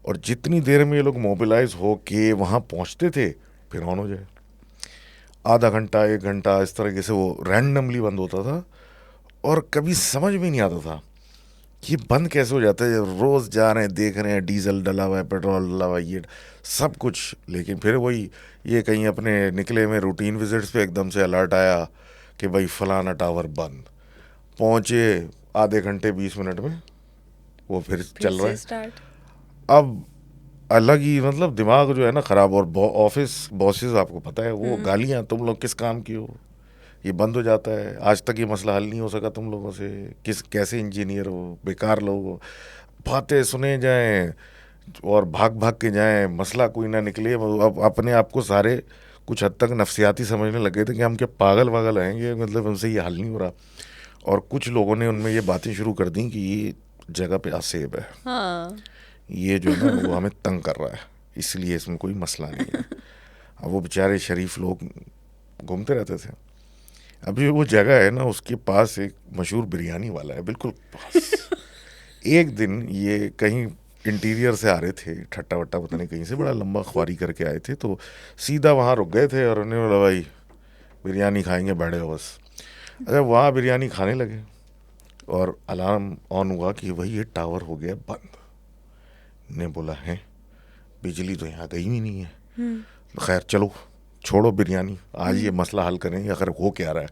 और जितनी देर में ये लोग मोबिलाइज हो के वहाँ पहुँचते थे, फिर ऑन हो जाए। आधा घंटा, 1 घंटा, इस तरीके से वो रैंडमली बंद होता था, और कभी समझ में नहीं आता था ये बंद कैसे हो जाता है। रोज़ जा रहे हैं, देख रहे हैं, डीजल डला हुआ है, पेट्रोल डला हुआ है, ये सब कुछ, लेकिन फिर वही, ये कहीं अपने निकले में रूटीन विजिट्स पे एकदम से अलर्ट आया कि भाई फलाना टावर बंद। पहुँचे आधे घंटे 20 मिनट में वो फिर चल रहा है। स्टार्ट। अब अलग ही, मतलब दिमाग जो है ना ख़राब। और ऑफिस बॉसेस, आपको पता है, वो गालियाँ, तुम लोग किस काम की हो, ये बंद हो जाता है, आज तक ये मसला हल नहीं हो सका तुम लोगों से, कैसे इंजीनियर हो, बेकार लोग हो, बातें सुने जाएं और भाग भाग के जाएं, मसला कोई ना निकले। अब अपने आप को सारे कुछ हद तक नफ्सियाती समझने लगे थे कि हम क्या पागल वागल हैं, ये मतलब हमसे ये हल नहीं हो रहा। और कुछ लोगों ने उनमें ये बातें शुरू कर दी कि ये जगह पे असेब है, हाँ। ये जो है ना वो हमें तंग कर रहा है, इसलिए इसमें कोई मसला नहीं है। अब वो बेचारे शरीफ लोग घूमते रहते थे। अभी वो जगह है ना, उसके पास एक मशहूर बिरयानी वाला है, बिल्कुल पास। एक दिन ये कहीं इंटीरियर से आ रहे थे, ठट्टा वट्टा पता नहीं कहीं से, बड़ा लंबा ख्वारी करके आए थे, तो सीधा वहाँ रुक गए थे और उन्होंने बोला भाई बिरयानी खाएंगे, बैठे हो बस। अच्छा, वहाँ बिरयानी खाने लगे और अलार्म ऑन हुआ कि भाई ये टावर हो गया बंद। ने बोला है, बिजली तो यहाँ गई ही नहीं है, खैर चलो छोड़ो बिरयानी, आज ये मसला हल करेंगे, अगर हो क्या रहा है।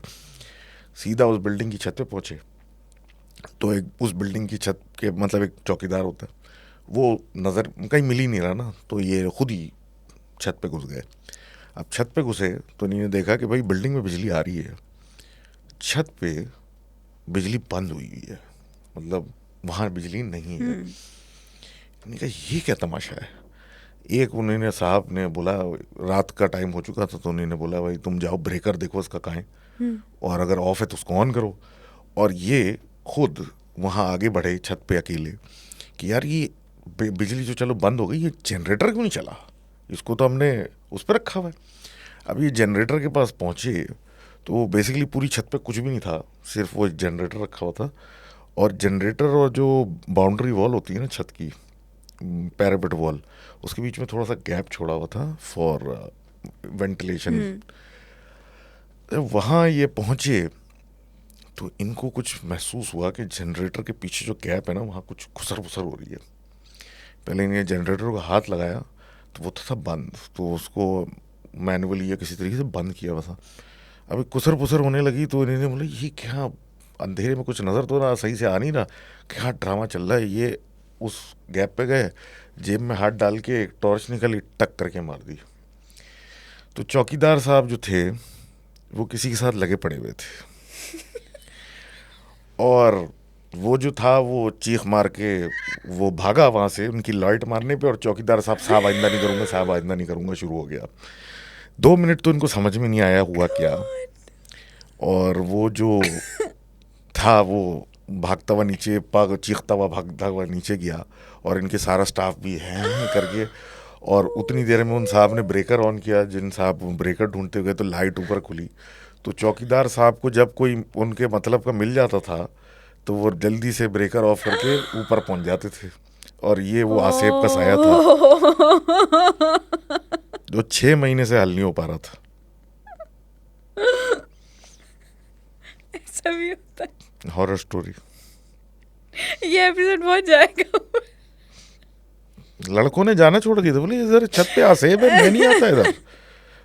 सीधा उस बिल्डिंग की छत पे पहुँचे, तो एक उस बिल्डिंग की छत के, मतलब एक चौकीदार होता है, वो नज़र कहीं मिल ही नहीं रहा ना, तो ये खुद ही छत पे घुस गए। अब छत पे घुसे तो इन्होंने देखा कि भाई बिल्डिंग में बिजली आ रही है, छत पे बिजली बंद हुई हुई है, मतलब वहाँ बिजली नहीं है। मैंने कहा ये क्या तमाशा है। एक उन्होंने साहब ने बोला, रात का टाइम हो चुका था, तो उन्होंने बोला भाई तुम जाओ ब्रेकर देखो इसका कहाँ है, और अगर ऑफ है तो उसको ऑन करो। और ये खुद वहाँ आगे बढ़े छत पे अकेले कि यार ये बिजली जो चलो बंद हो गई, ये जनरेटर क्यों नहीं चला, इसको तो हमने उस पर रखा हुआ है। अब ये जनरेटर के पास पहुँचे तो बेसिकली पूरी छत पे कुछ भी नहीं था, सिर्फ वो एक जनरेटर रखा हुआ था। और जनरेटर और जो बाउंड्री वॉल होती है ना छत की, पैरापेट वॉल, उसके बीच में थोड़ा सा गैप छोड़ा हुआ था फॉर वेंटिलेशन। वहाँ ये पहुँचे तो इनको कुछ महसूस हुआ कि जनरेटर के पीछे जो गैप है ना, वहाँ कुछ खुसर फुसर हो रही है। पहले इन्हें जनरेटर को हाथ लगाया तो वो था बंद, तो उसको मैनुअली या किसी तरीके से बंद किया हुआ था। अभी कुसर पुसर होने लगी तो इन्होंने बोला ये क्या, अंधेरे में कुछ नज़र तो ना सही से आ नहीं रहा, क्या ड्रामा चल रहा है। ये उस गैप पे गए, जेब में हाथ डाल के एक टॉर्च निकाली, टक करके मार दी। तो चौकीदार साहब जो थे वो किसी के साथ लगे पड़े हुए थे और वो जो था वो चीख मार के वो भागा वहाँ से उनकी लाइट मारने पे, और चौकीदार साहब साहब आइंदा नहीं करूँगा, साहब आइंदा नहीं करूँगा शुरू हो गया। 2 मिनट तो इनको समझ में नहीं आया हुआ क्या, और वो जो था वो भागता हुआ नीचे, पग चीखता हुआ भागता हुआ नीचे गया, और इनके सारा स्टाफ भी हैं करके। और उतनी देर में उन साहब ने ब्रेकर ऑन किया, जिन साहब ब्रेकर ढूंढते गए तो लाइट ऊपर खुली। तो चौकीदार साहब को जब कोई उनके मतलब का मिल जाता था तो वो जल्दी से ब्रेकर ऑफ करके ऊपर पहुंच जाते थे। और ये वो आसेब का साया था जो 6 महीने से हल नहीं हो पा रहा था। ऐसा भी होता है। Horror story. ये एपिसोड बहुत जाएगा। लड़कों ने जाना छोड़ दिया था, बोले इधर छत पे आसेब है, मैं नहीं आता इधर।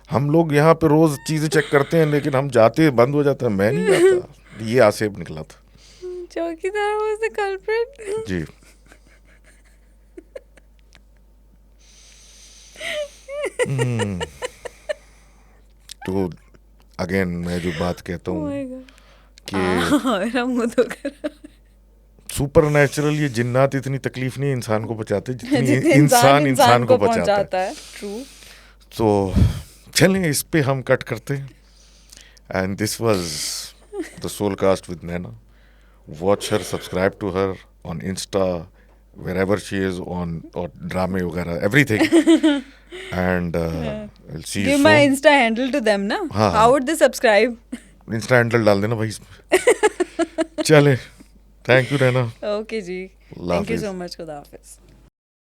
हम लोग यहाँ पे रोज चीजें चेक करते हैं, लेकिन हम जाते बंद हो जाता है, मैं नहीं जाता। ये आसेब निकला था। चौकीदार वाज द कल्प्रिट। जी। तो अगेन मैं जो बात कहता Oh हूँ my God. कि मेरा मुंह दुख रहा है। सुपर नेचुरल ये जिन्नात इतनी तकलीफ नहीं इंसान को पहुंचाते जितनी जितने इंसान को पहुंचाता पहुंचाता है। है। ट्रू। तो चलें इस पे हम कट करते हैं। And this was the soul cast with Naina. Watch her, subscribe to her on Insta, wherever she is on, or ड्रामे वगैरह everything. And I'll see you Give soon. my Insta handle to them ना. हाँ, How would they subscribe? Insta handle डाल देना भाई इसमें। चले, थैंक यू रहना। Okay जी. अल्लाह Thank you हाफिज। so much. खुदा हाफिज.